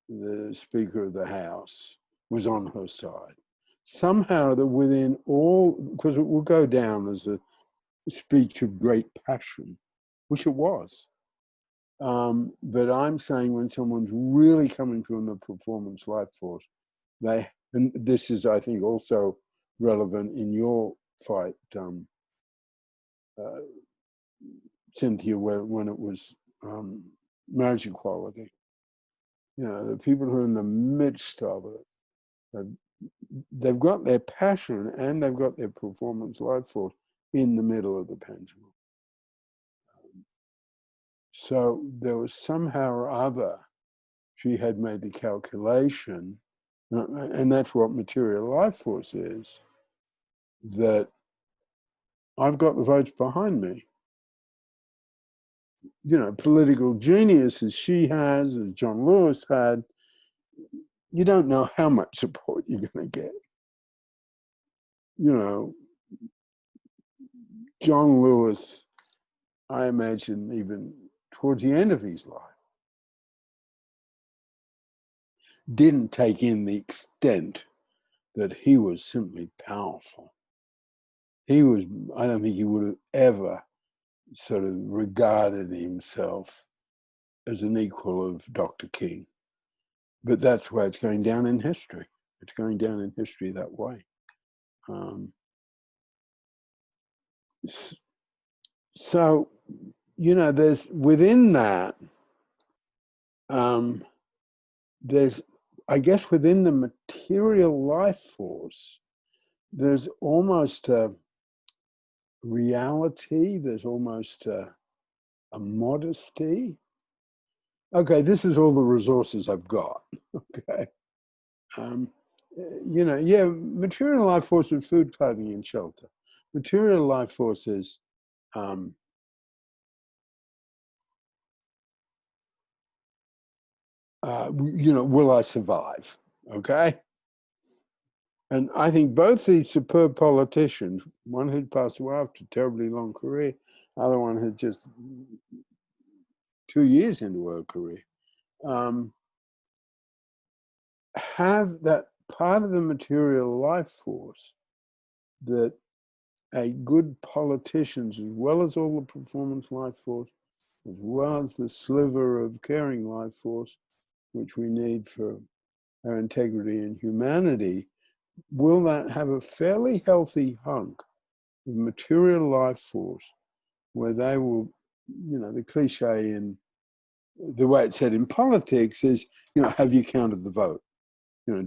the Speaker of the House, was on her side. Somehow that within all, because it will go down as a speech of great passion, which it was. But I'm saying when someone's really coming from the performance life force, and this is, I think, also relevant in your fight, Cynthia, when it was marriage equality. You know, the people who are in the midst of it, they've got their passion and they've got their performance life force in the middle of the pendulum. So there was somehow or other, she had made the calculation, and that's what material life force is, that I've got the votes behind me. You know, political genius as she has, as John Lewis had, you don't know how much support you're going to get. You know, John Lewis, I imagine even towards the end of his life, didn't take in the extent that he was simply powerful. He was, I don't think he would have ever sort of regarded himself as an equal of Dr. King. But that's why it's going down in history. It's going down in history that way. So, you know, there's within that, there's, I guess, within the material life force, there's almost a reality, there's almost a modesty. Okay, this is all the resources I've got. Okay. You know, yeah, material life force is food, clothing, and shelter. Material life force is you know, will I survive? Okay. And I think both these superb politicians, one who'd passed away after a terribly long career, other one had just 2 years into her career, have that part of the material life force that a good politicians, as well as all the performance life force, as well as the sliver of caring life force, which we need for our integrity and humanity, will that have a fairly healthy hunk of material life force where they will, you know, the cliche in the way it's said in politics is, you know, have you counted the vote? You know,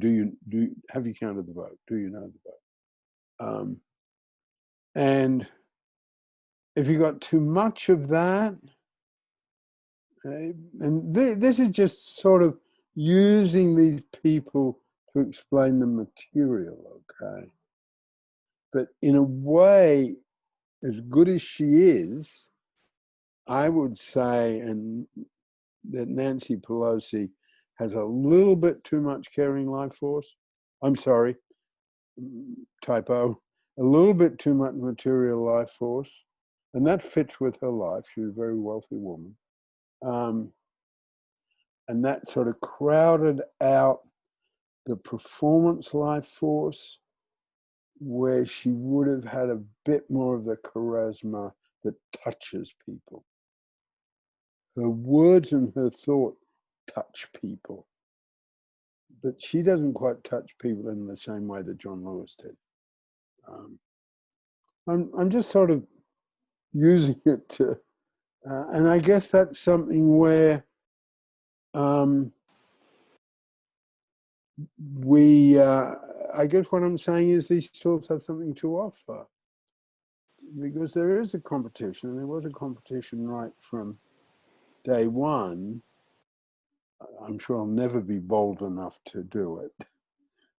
have you counted the vote? Do you know the vote? And if you got too much of that, and this is just sort of using these people to explain the material, okay? But in a way, as good as she is, I would say, and that Nancy Pelosi has a little bit too much caring life force. I'm sorry, typo. A little bit too much material life force. And that fits with her life. She's a very wealthy woman. And that sort of crowded out the performance life force, where she would have had a bit more of the charisma that touches people. Her words and her thought touch people, but she doesn't quite touch people in the same way that John Lewis did. I'm just sort of using it to, and I guess that's something where I guess what I'm saying is these tools have something to offer, because there is a competition, and there was a competition right from day one. I'm sure I'll never be bold enough to do it.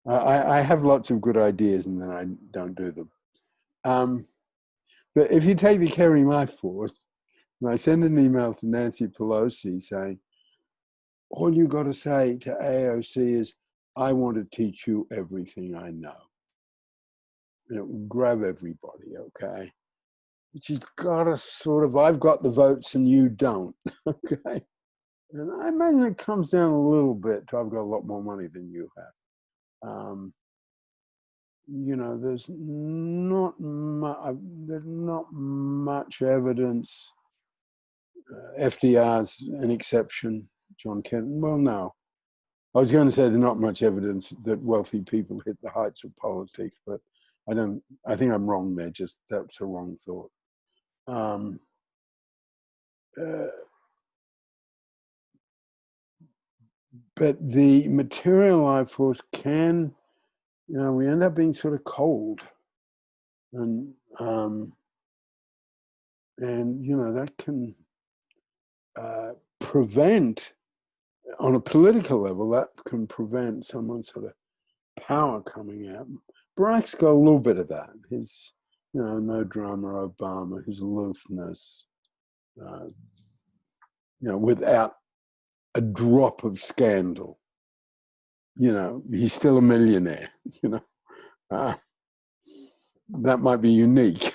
I have lots of good ideas and then I don't do them. But if you take the caring life force, and I send an email to Nancy Pelosi saying, all you got to say to AOC is, I want to teach you everything I know. And it will grab everybody, okay? she's got a sort of, I've got the votes and you don't. Okay. And I imagine it comes down a little bit to I've got a lot more money than you have. There's not much evidence. FDR's an exception. John Kennedy. Well, no. I was going to say there's not much evidence that wealthy people hit the heights of politics, but I think I'm wrong there. Just that's a wrong thought. But the material life force can, we end up being sort of cold, and that can prevent, on a political level, that can prevent someone's sort of power coming out. Barack's got a little bit of that. His, no drama Obama, his aloofness, without a drop of scandal. He's still a millionaire. That might be unique.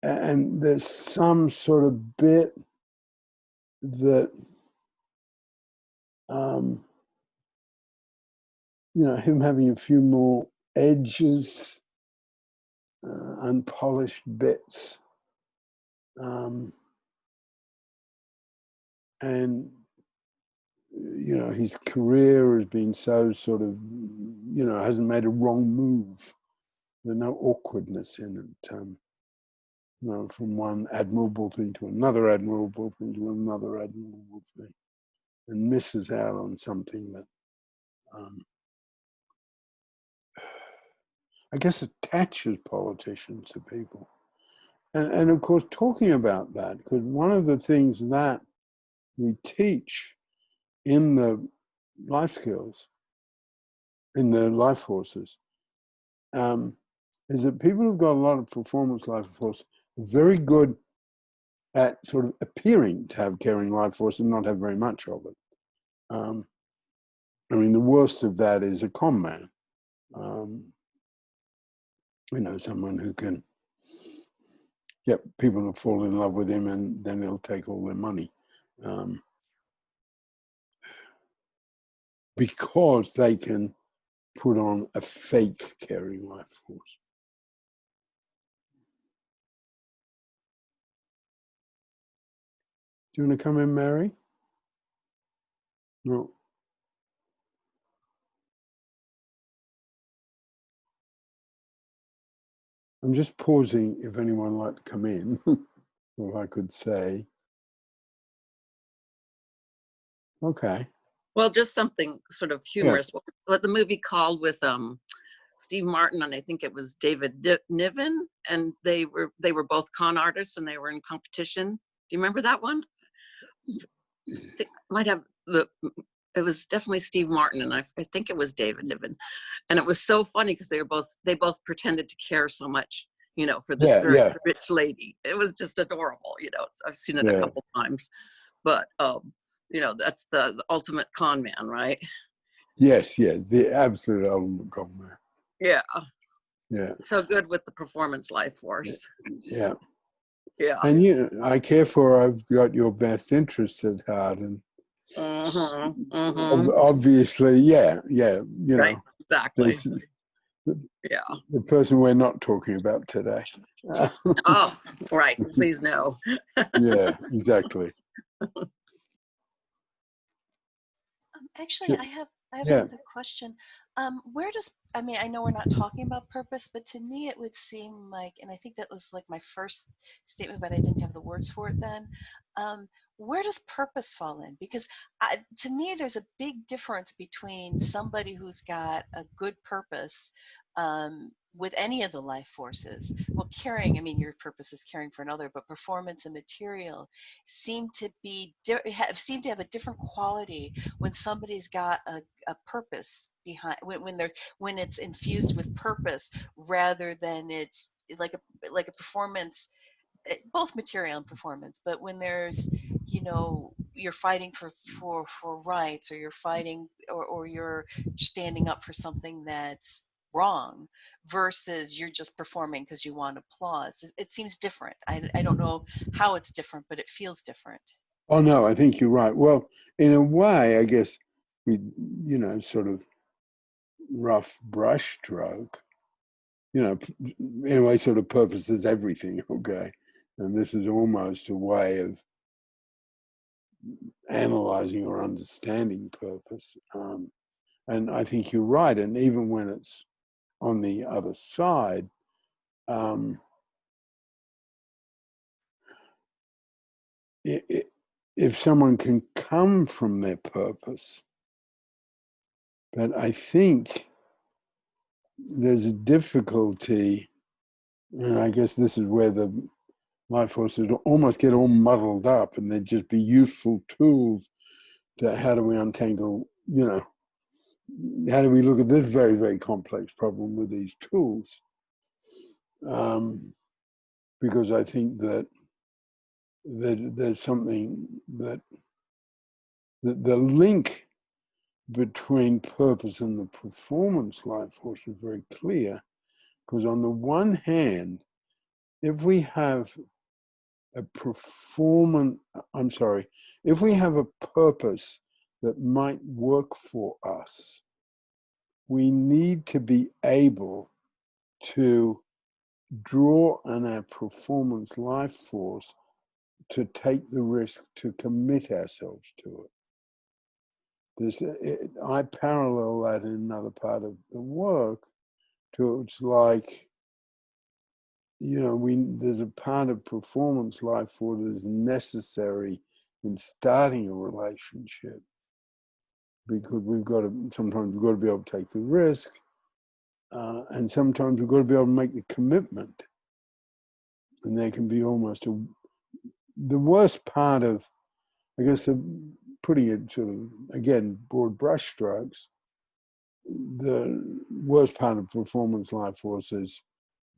And there's some sort of bit that, him having a few more edges, unpolished bits, and his career has been so sort of, hasn't made a wrong move. There's no awkwardness in it. From one admirable thing to another admirable thing to another admirable thing, and misses out on something that I guess attaches politicians to people. And of course, talking about that, because one of the things that we teach in the life skills, in the life forces, is that people who've got a lot of performance life force are very good at sort of appearing to have caring life force and not have very much of it. The worst of that is a con man. Someone who can get people to fall in love with him and then he'll take all their money. Because they can put on a fake caring life force. Do you want to come in, Mary? No. I'm just pausing if anyone would like to come in, or if I could say. Okay. Well, just something sort of humorous. Yeah. What the movie called with Steve Martin and I think it was David Niven, and they were both con artists and they were in competition. Do you remember that one? It was definitely Steve Martin and I think it was David Niven, and it was so funny because they both pretended to care so much, for this very rich lady. It was just adorable, I've seen it a couple times, but that's the ultimate con man, right? Yes, the absolute ultimate con man. Yeah. So good with the performance life force. Yeah. And I care for. I've got your best interests at heart, and obviously, right, exactly. The person we're not talking about today. Oh, right. Please no. Yeah, exactly. Actually, I have another question. I know we're not talking about purpose, but to me it would seem like, and I think that was like my first statement, but I didn't have the words for it then. Where does purpose fall in? Because to me, there's a big difference between somebody who's got a good purpose with any of the life forces. Well, caring, your purpose is caring for another, but performance and material seem to have a different quality when somebody's got a purpose behind, when it's infused with purpose rather than it's like a performance, both material and performance. But when there's, you're fighting for rights, or you're fighting or you're standing up for something that's wrong versus you're just performing because you want applause. It seems different. I don't know how it's different, but it feels different. Oh, no, I think you're right. Well, in a way, I guess we, sort of rough brush stroke, in a way, sort of purpose is everything, okay? And this is almost a way of analyzing or understanding purpose. And I think you're right. And even when it's on the other side, if someone can come from their purpose, but I think there's a difficulty, and I guess this is where the life forces almost get all muddled up, and they'd just be useful tools to how do we untangle, how do we look at this very, very complex problem with these tools? Because I think that there's something that the link between purpose and the performance life force is very clear. Because on the one hand, if we have a if we have a purpose that might work for us, we need to be able to draw on our performance life force to take the risk to commit ourselves to it. I parallel that in another part of the work to it's like, there's a part of performance life force that is necessary in starting a relationship, because sometimes we've got to be able to take the risk, and sometimes we've got to be able to make the commitment. And there can be almost the worst part of, I guess, putting it sort of, again, broad brush strokes, the worst part of performance life force is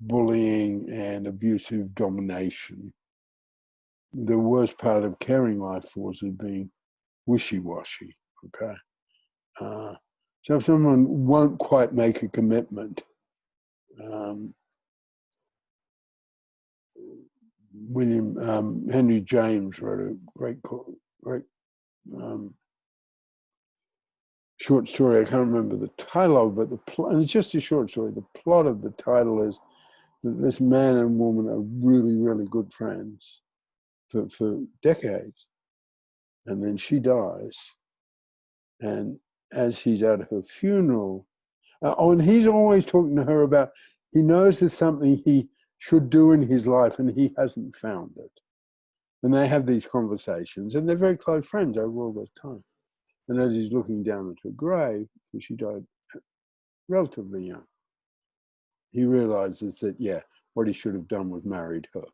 bullying and abusive domination. The worst part of caring life force is being wishy-washy, okay? So if someone won't quite make a commitment, Henry James wrote a great short story. I can't remember the title of it, but and it's just a short story. The plot of the title is that this man and woman are really, really good friends for decades. And then she dies. And as he's at her funeral, and he's always talking to her about, he knows there's something he should do in his life and he hasn't found it. And they have these conversations, and they're very close friends over all this time. And as he's looking down at her grave, because she died relatively young, he realizes that, what he should have done was married her.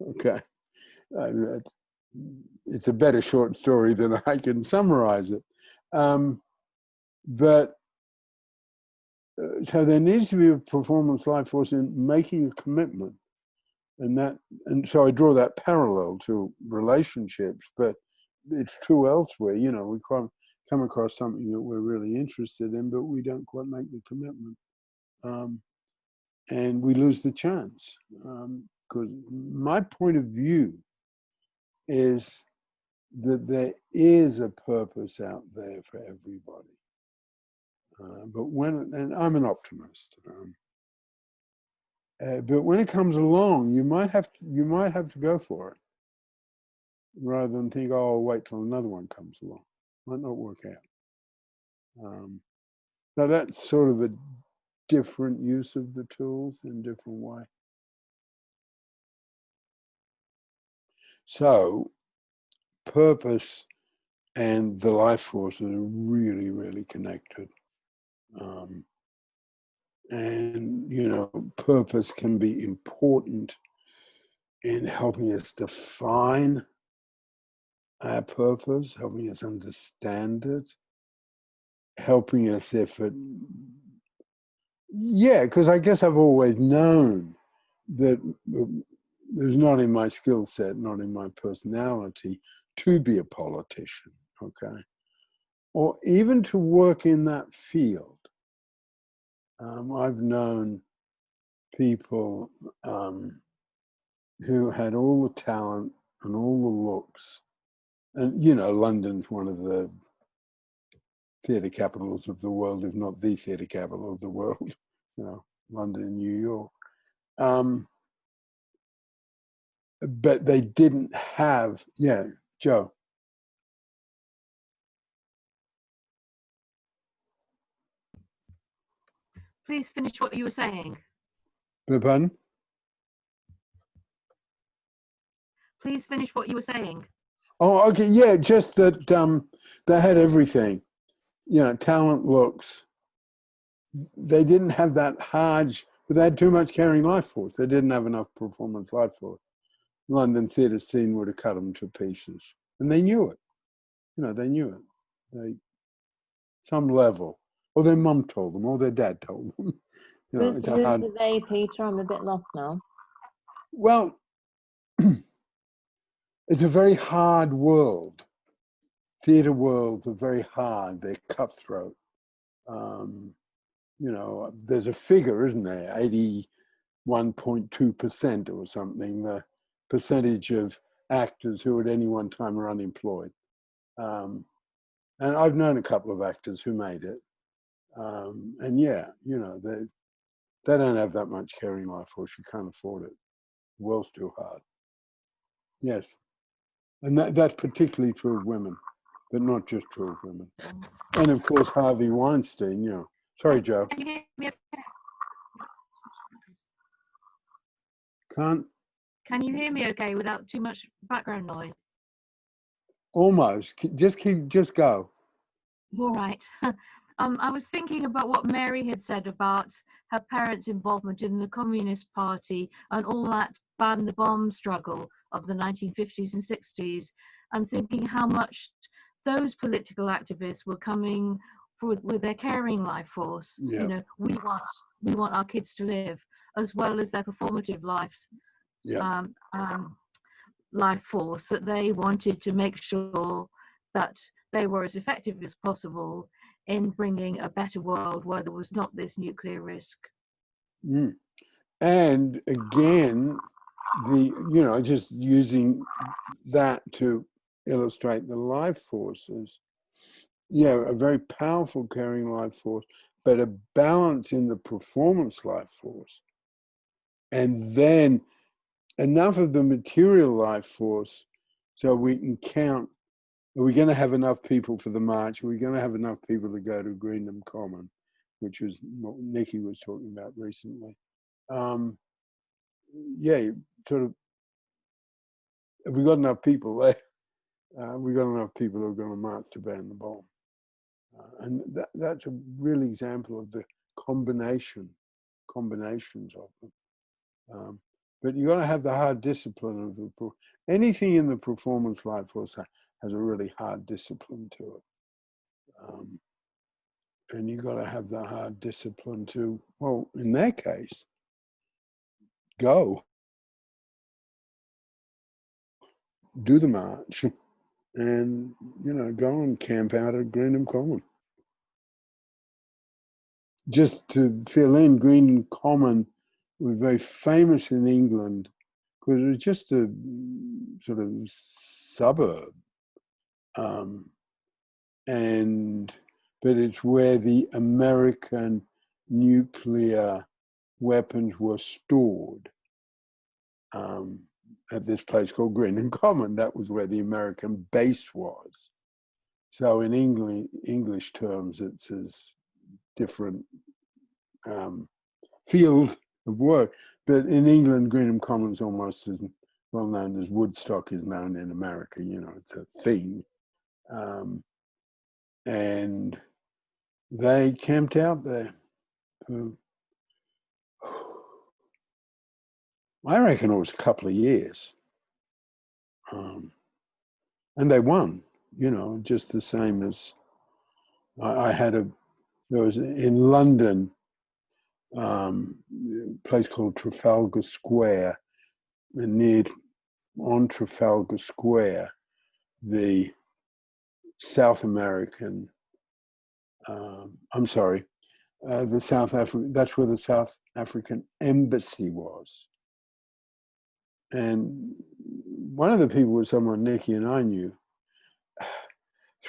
Okay. It's a better short story than I can summarize it. But so there needs to be a performance life force in making a commitment. And so I draw that parallel to relationships, but it's true elsewhere. We come across something that we're really interested in, but we don't quite make the commitment. And we lose the chance. Because my point of view is that there is a purpose out there for everybody. And I'm an optimist. But when it comes along, you might have to go for it, rather than think, oh, I'll wait till another one comes along. Might not work out. Now that's sort of a different use of the tools in a different way. So purpose and the life forces are really, really connected. And, purpose can be important in helping us define our purpose, helping us understand it, helping us because I guess I've always known that there's not in my skill set, not in my personality, to be a politician, okay? Or even to work in that field. I've known people who had all the talent and all the looks. And, you know, London's one of the theatre capitals of the world, if not the theatre capital of the world, you know, London and New York. But they didn't have, yeah, Joe. Please finish what you were saying. Pardon? Please finish what you were saying. Oh, okay, yeah, just that they had everything, you know, talent, looks. They didn't have that hard, but they had too much carrying life force. They didn't have enough performance life force. London theatre scene would have cut them to pieces. And they knew it. You know, they knew it. They, some level. Or their mum told them, or their dad told them. You know, Who's it's a hard... the they, Peter? I'm a bit lost now. Well, it's a very hard world. Theatre worlds are very hard. They're cutthroat. You know, there's a figure, isn't there? 81.2% or something, the percentage of actors who at any one time are unemployed. And I've known a couple of actors who made it. And yeah, you know, they don't have that much carrying life force. You can't afford it. The world's too hard. Yes. And that's particularly true of women, but not just true of women. And of course, Harvey Weinstein, you know. Sorry, Joe. Can you hear me okay? Can't. Can you hear me okay without too much background noise? Almost. Just go. All right. I was thinking about what Mary had said about her parents' involvement in the Communist Party and all that ban the bomb struggle of the 1950s and 60s, and thinking how much those political activists were coming forward with their caring life force. Yeah. You know, we want our kids to live, as well as their performative lives. Yeah. Life force, that they wanted to make sure that they were as effective as possible in bringing a better world where there was not this nuclear risk. Mm. And again, just using that to illustrate the life forces, a very powerful carrying life force, but a balance in the performance life force. And then enough of the material life force so we can count, are we going to have enough people for the march? Are we going to have enough people to go to Greenham Common, which was what Nikki was talking about recently. Sort of, have we got enough people there? We got enough people who are going to march to ban the bomb. And that's a real example of the combinations of them. But you got to have the hard discipline of anything in the performance life force has a really hard discipline to it. And you got to have the hard discipline to, well, in that case, go. Do the march and, go and camp out at Greenham Common. Just to fill in, Greenham Common was very famous in England because it was just a sort of suburb. But it's where the American nuclear weapons were stored. At this place called Greenham Common. That was where the American base was. So in English terms, it's as different field of work. But in England, Greenham Common is almost as well known as Woodstock is known in America. It's a thing. And they camped out there. I reckon it was a couple of years. And they won, just the same as there was in London, a place called Trafalgar Square, and on Trafalgar Square, the South American, the South African, that's where the South African embassy was. And one of the people was someone Nikki and I knew.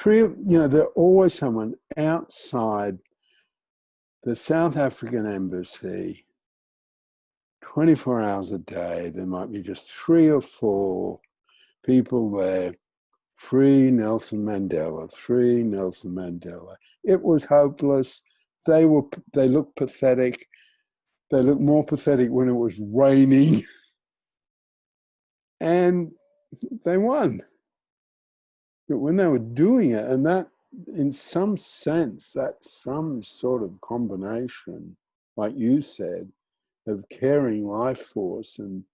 There's always someone outside the South African embassy, 24 hours a day. There might be just 3 or 4 people there. Free Nelson Mandela, free Nelson Mandela. It was hopeless. They looked pathetic. They looked more pathetic when it was raining. And they won. But when they were doing it, and that, in some sense, that's some sort of combination, like you said, of caring life force and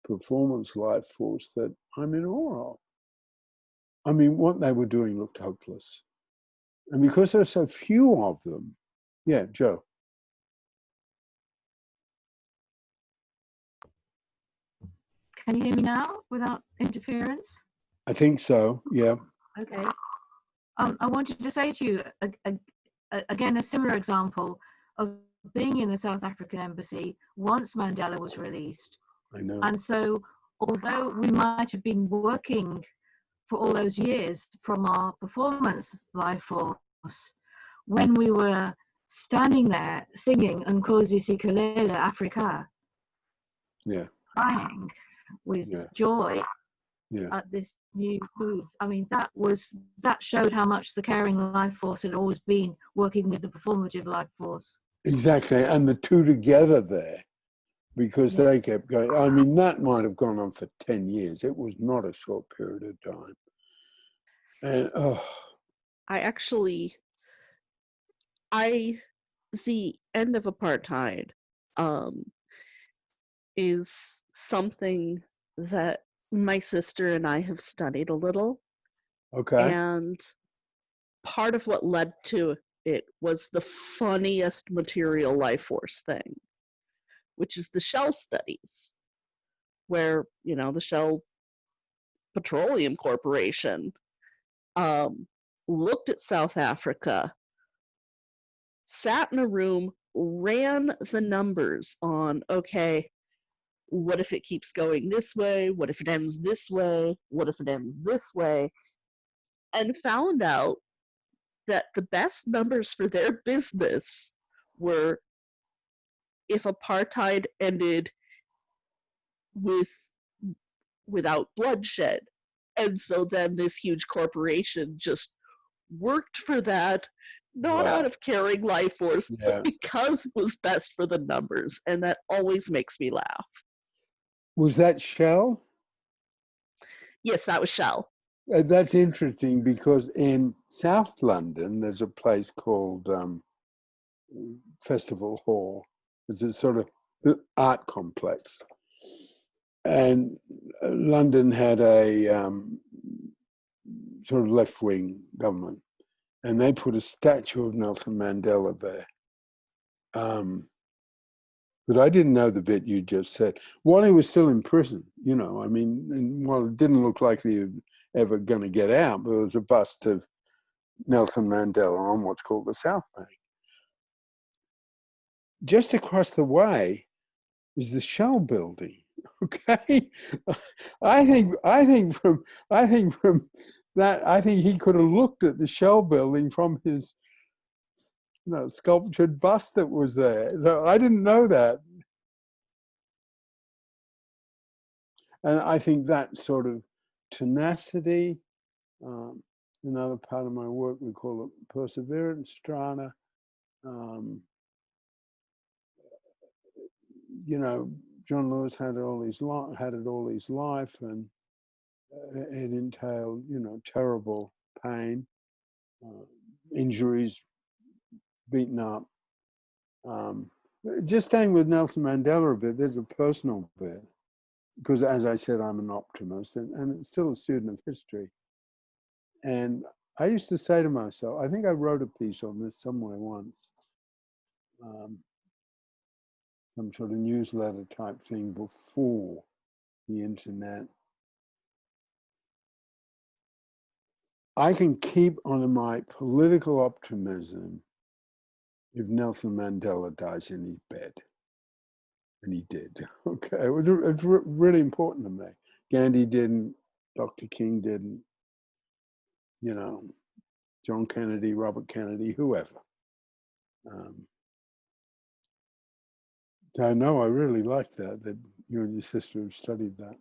performance life force that I'm in awe of. I mean, what they were doing looked hopeless. And because there are so few of them, yeah, Joe. Can you hear me now without interference? I think so, yeah. Okay. I wanted to say to you, again, a similar example of being in the South African embassy once Mandela was released. I know. And so, although we might have been working for all those years from our performance life force, when we were standing there singing Nkosi Sikelel Africa, Yeah. crying with joy Yeah. at this new move. I mean, that showed how much the caring life force had always been working with the performative life force. Exactly, and the two together there, because they kept going. I mean, that might have gone on for 10 years. It was not a short period of time. And the end of apartheid is something that my sister and I have studied a little. Okay. And part of what led to it was the funniest material life force thing, which is the Shell studies, where, the Shell Petroleum Corporation looked at South Africa, sat in a room, ran the numbers on, okay, what if it keeps going this way? What if it ends this way? What if it ends this way? And found out that the best numbers for their business were if apartheid ended without bloodshed. And so then this huge corporation just worked for that, not out of caring life force, but because it was best for the numbers. And that always makes me laugh. Was that Shell? Yes, that was Shell. That's interesting because in South London, there's a place called Festival Hall. It's a sort of art complex. And London had a sort of left-wing government. And they put a statue of Nelson Mandela there. But I didn't know the bit you just said. While he was still in prison, I mean, and while it didn't look like he was ever going to get out, there was a bust of Nelson Mandela on what's called the South Bank. Just across the way is the Shell building. Okay, I think from that, I think he could have looked at the Shell building from his sculptured bust that was there. So I didn't know that. And I think that sort of tenacity, another part of my work, we call it perseverance strata. John Lewis had it all his life, and it entailed, terrible pain, injuries, beaten up. Just staying with Nelson Mandela a bit, there's a personal bit, because as I said, I'm an optimist and still a student of history. And I used to say to myself, I think I wrote a piece on this somewhere once, some sort of newsletter type thing before the internet. I can keep on my political optimism if Nelson Mandela dies in his bed. And he did. Okay, it was really important to me. Gandhi didn't, Dr. King didn't, you know, John Kennedy, Robert Kennedy, whoever. So no, I really like that you and your sister have studied that.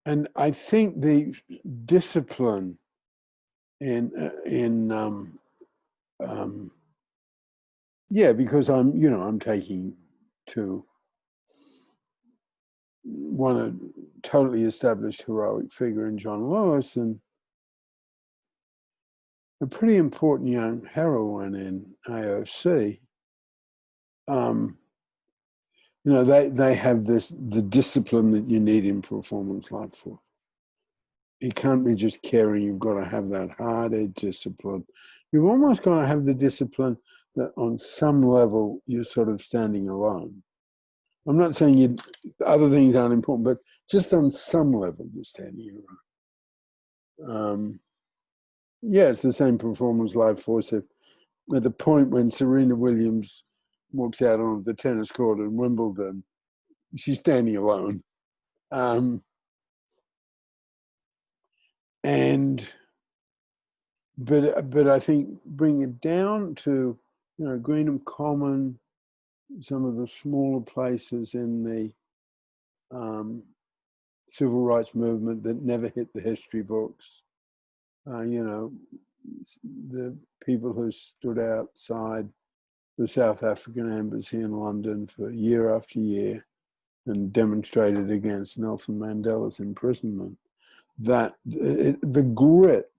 And I think the discipline yeah, because I'm taking to a totally established heroic figure in John Lewis and a pretty important young heroine in AOC. They have the discipline that you need in performance life force. You can't be just caring, you've got to have that hard-edged discipline. You've almost got to have the discipline that on some level you're sort of standing alone. I'm not saying other things aren't important, but just on some level you're standing alone. Yeah, it's the same performance life force. At the point when Serena Williams walks out on the tennis court in Wimbledon, she's standing alone. But I think bring it down to, Greenham Common, some of the smaller places in the civil rights movement that never hit the history books. The people who stood outside the South African embassy in London for year after year and demonstrated against Nelson Mandela's imprisonment. The grit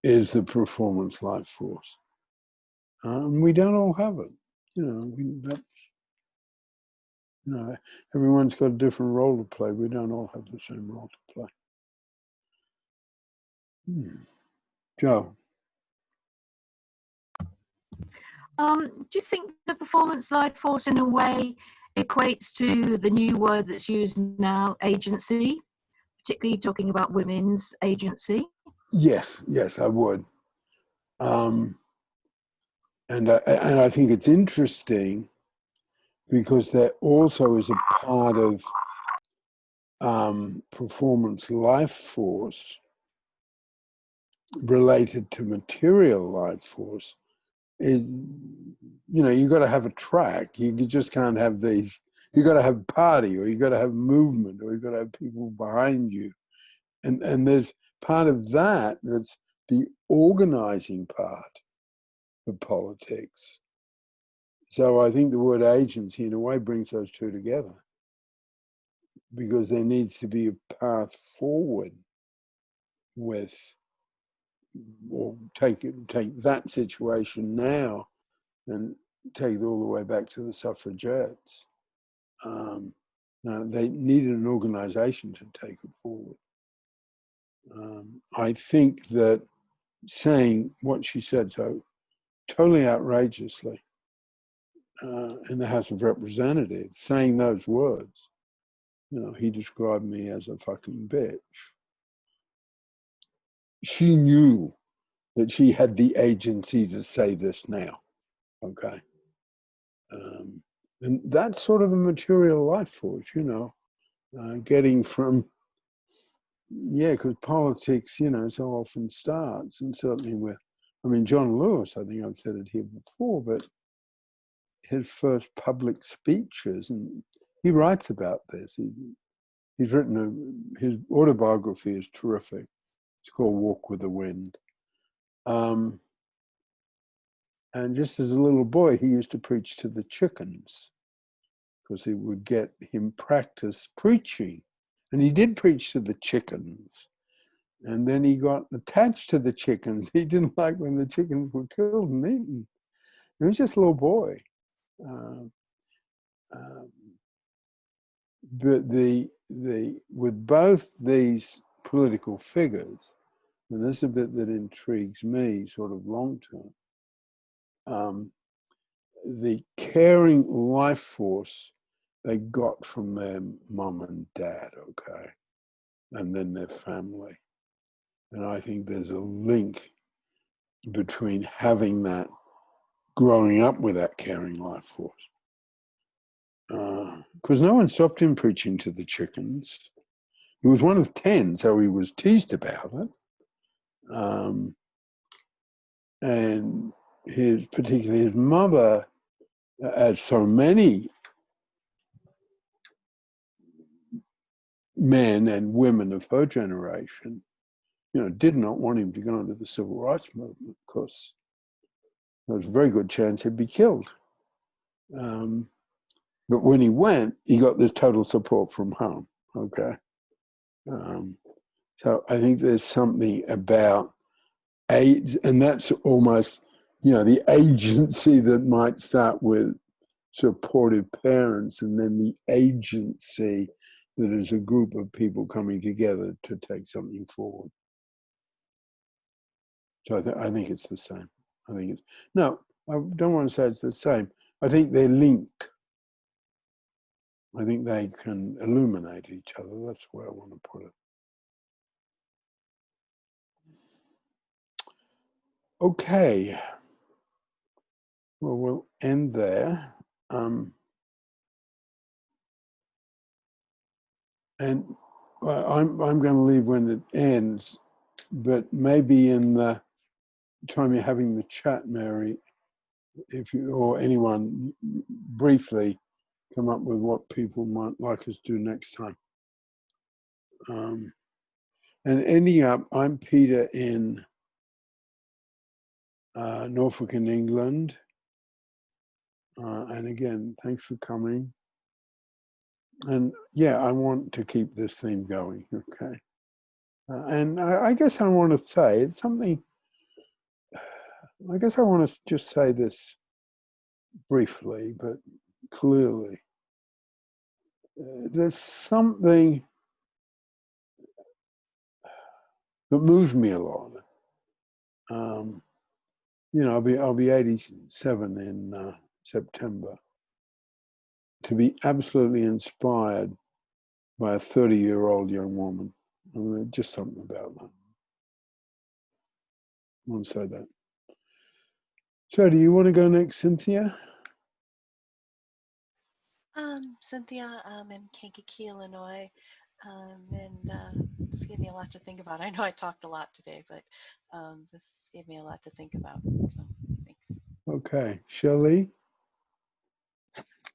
is the performance life force. And we don't all have it. Everyone's got a different role to play. We don't all have the same role to play. Joe. Do you think the performance life force in a way equates to the new word that's used now, agency, particularly talking about women's agency? Yes, I would. And I think it's interesting because there also is a part of performance life force related to material life force is, you got to have a track. You just can't have these. You got to have party, or you got to have movement, or you got to have people behind you. And there's part of that's the organizing part of politics. So I think the word agency in a way brings those two together, because there needs to be a path forward with, or take that situation now and take it all the way back to the suffragettes. They needed an organization to take it forward. I think that saying what she said so totally outrageously in the House of Representatives, saying those words, he described me as a fucking bitch. She knew that she had the agency to say this now, okay? And that's sort of a material life force, getting from, because politics, so often starts, and certainly John Lewis, I think I've said it here before, but his first public speeches, and he writes about this. He's written his autobiography is terrific. It's called Walk with the Wind. And just as a little boy, he used to preach to the chickens because he would get him practice preaching. And he did preach to the chickens. And then he got attached to the chickens. He didn't like when the chickens were killed and eaten. He was just a little boy. But with both these political figures, and this is a bit that intrigues me sort of long term, the caring life force they got from their mum and dad, okay? and then their family. And I think there's a link between having that, growing up with that caring life force. Because no one stopped him preaching to the chickens. He was one of 10, so he was teased about it. And particularly his mother, as so many men and women of her generation, did not want him to go into the civil rights movement, because there was a very good chance he'd be killed. But when he went, he got this total support from home, okay? So I think there's something about age, and that's almost, the agency that might start with supportive parents, and then the agency that is a group of people coming together to take something forward. So I think it's the same. No, I don't want to say it's the same. I think they're linked. I think they can illuminate each other. That's where I want to put it. Okay. Well, we'll end there. And I'm going to leave when it ends, but maybe in the time you're having the chat, Mary, if you or anyone briefly come up with what people might like us to do next time. And ending up, I'm Peter in Norfolk in England. And again, thanks for coming. And yeah, I want to keep this theme going, okay? And I guess I want to say, it's something, I guess I want to just say this briefly, but clearly. There's something that moves me a lot. I'll be 87 in September. To be absolutely inspired by a 30-year-old young woman. I mean, just something about that. I want to say that. So do you want to go next, Cynthia? Cynthia, I'm in Kankakee, Illinois, and this gave me a lot to think about. I know I talked a lot today, but this gave me a lot to think about. So thanks. Okay, Shelley.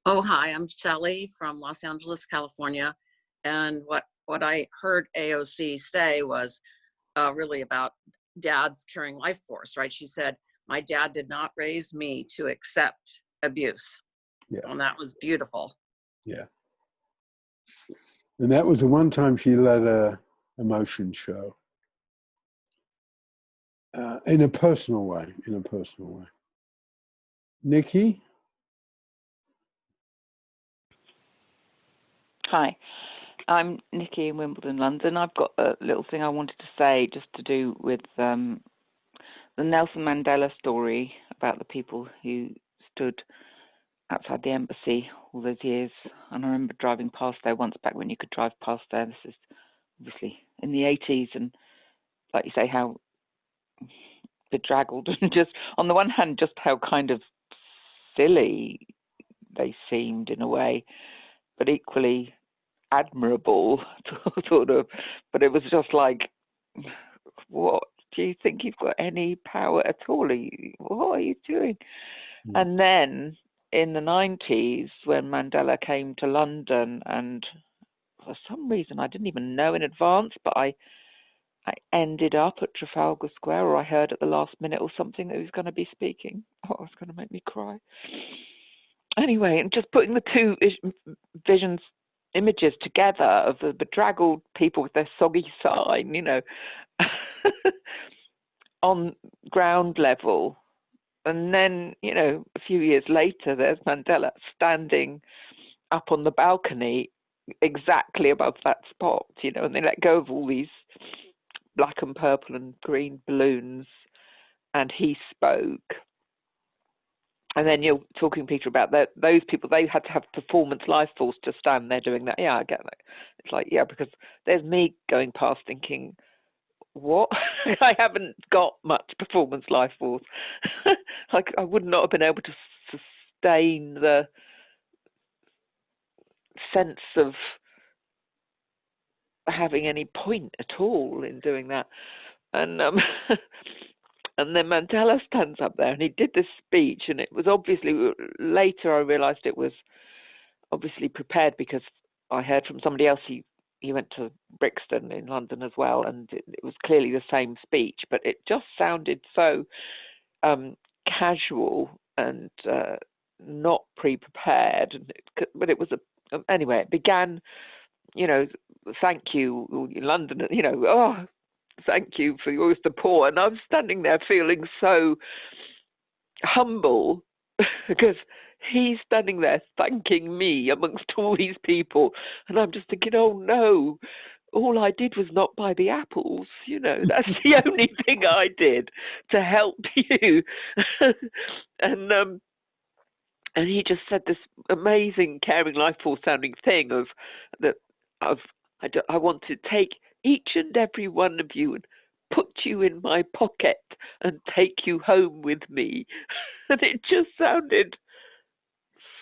Oh, hi, I'm Shelley from Los Angeles, California. And what I heard AOC say was really about dad's caring life force, right? She said, my dad did not raise me to accept abuse. Yeah. And that was beautiful. Yeah. And that was the one time she led a emotion show. In a personal way, Nikki? Hi, I'm Nikki in Wimbledon, London. I've got a little thing I wanted to say just to do with the Nelson Mandela story about the people who stood outside the embassy all those years. And I remember driving past there once back when you could drive past there. This is obviously in the 80s, and like you say, how bedraggled and just, on the one hand, just how kind of silly they seemed in a way, but equally admirable, sort of. But it was just like, what, do you think you've got any power at all? What are you doing? And then in the 90s, when Mandela came to London, and for some reason I didn't even know in advance, but I ended up at Trafalgar Square, or I heard at the last minute or something that he was going to be speaking. Oh, it was going to make me cry. Anyway, and just putting the two images together of the bedraggled people with their soggy sign, on ground level. And then, a few years later, there's Mandela standing up on the balcony exactly above that spot, and they let go of all these black and purple and green balloons, and he spoke. And then you're talking, Peter, about those people, they had to have performance life force to stand there doing that. Yeah, I get that. It's like, yeah, because there's me going past thinking, what? I haven't got much performance life force. Like, I would not have been able to sustain the sense of having any point at all in doing that. And and then Mandela stands up there and he did this speech, and it was obviously, later I realized it was obviously prepared, because I heard from somebody else he went to Brixton in London as well, and it was clearly the same speech, but it just sounded so casual and not pre-prepared. But it was anyway, it began, you know, thank you, London, you know, oh, thank you for your support. And I'm standing there feeling so humble because he's standing there thanking me amongst all these people. And I'm just thinking, oh no, all I did was not buy the apples. You know, that's the only thing I did to help you. And he just said this amazing, caring, life force sounding thing of that I want to take each and every one of you and put you in my pocket and take you home with me. And it just sounded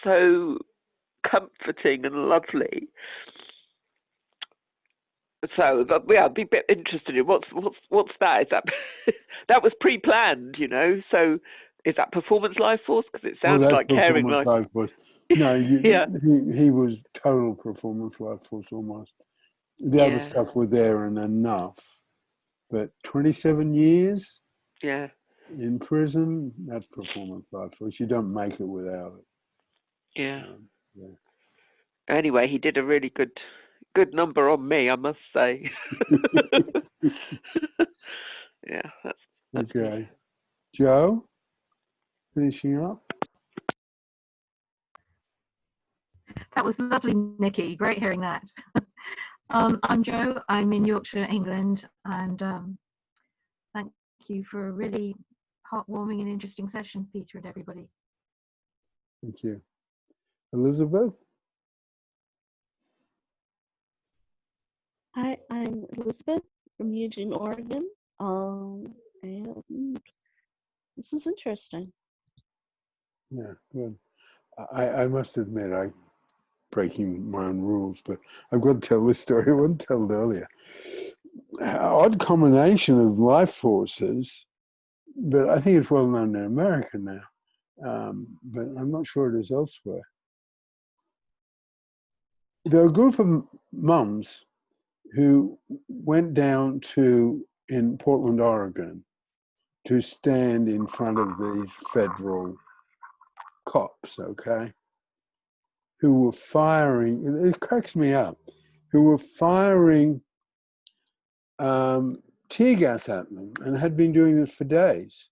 so comforting and lovely. So, yeah, I'd be a bit interested in what's that? Is that that was pre-planned, you know? So, is that performance life force? Because it sounds like caring life force. No, yeah. he was total performance life force almost. The other stuff were there and enough, but 27 years in prison, that's performance life force. You don't make it without it. Yeah. Anyway, he did a really good number on me, I must say. Yeah, that's okay. Me. Joe, finishing up. That was lovely, Nikki. Great hearing that. I'm Joe. I'm in Yorkshire, England, and thank you for a really heartwarming and interesting session, Peter and everybody. Thank you. Elizabeth? Hi, I'm Elizabeth from Eugene, Oregon. And this is interesting. Yeah, good. I must admit, I'm breaking my own rules, but I've got to tell this story. I wasn't told earlier. Odd combination of life forces, but I think it's well known in America now. But I'm not sure it is elsewhere. There are a group of mums who went down in Portland, Oregon, to stand in front of the federal cops, okay, who were firing, it cracks me up, who were firing tear gas at them and had been doing this for days.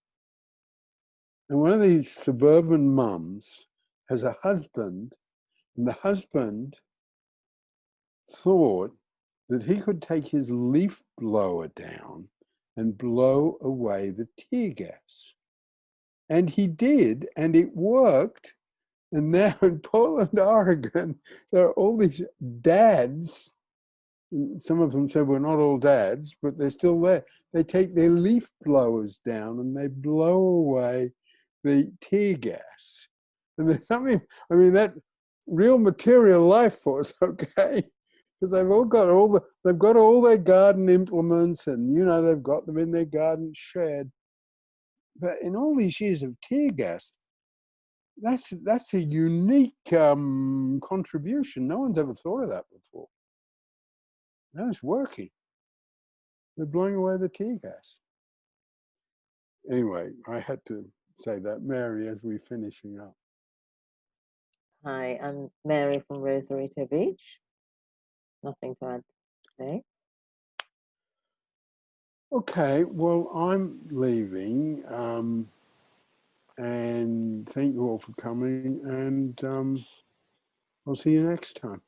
And one of these suburban mums has a husband, and the husband thought that he could take his leaf blower down and blow away the tear gas. And he did, and it worked. And now in Portland, Oregon, there are all these dads. Some of them said we're not all dads, but they're still there. They take their leaf blowers down and they blow away the tear gas. And there's something, I mean, that real material life force, okay? Because they've got all their garden implements, and you know they've got them in their garden shed. But in all these years of tear gas, that's a unique contribution. No one's ever thought of that before. Now it's working. They're blowing away the tear gas. Anyway, I had to say that. Mary, as we're finishing up. Hi, I'm Mary from Rosarito Beach. Nothing to add today. Okay, well, I'm leaving, and thank you all for coming, and I'll see you next time.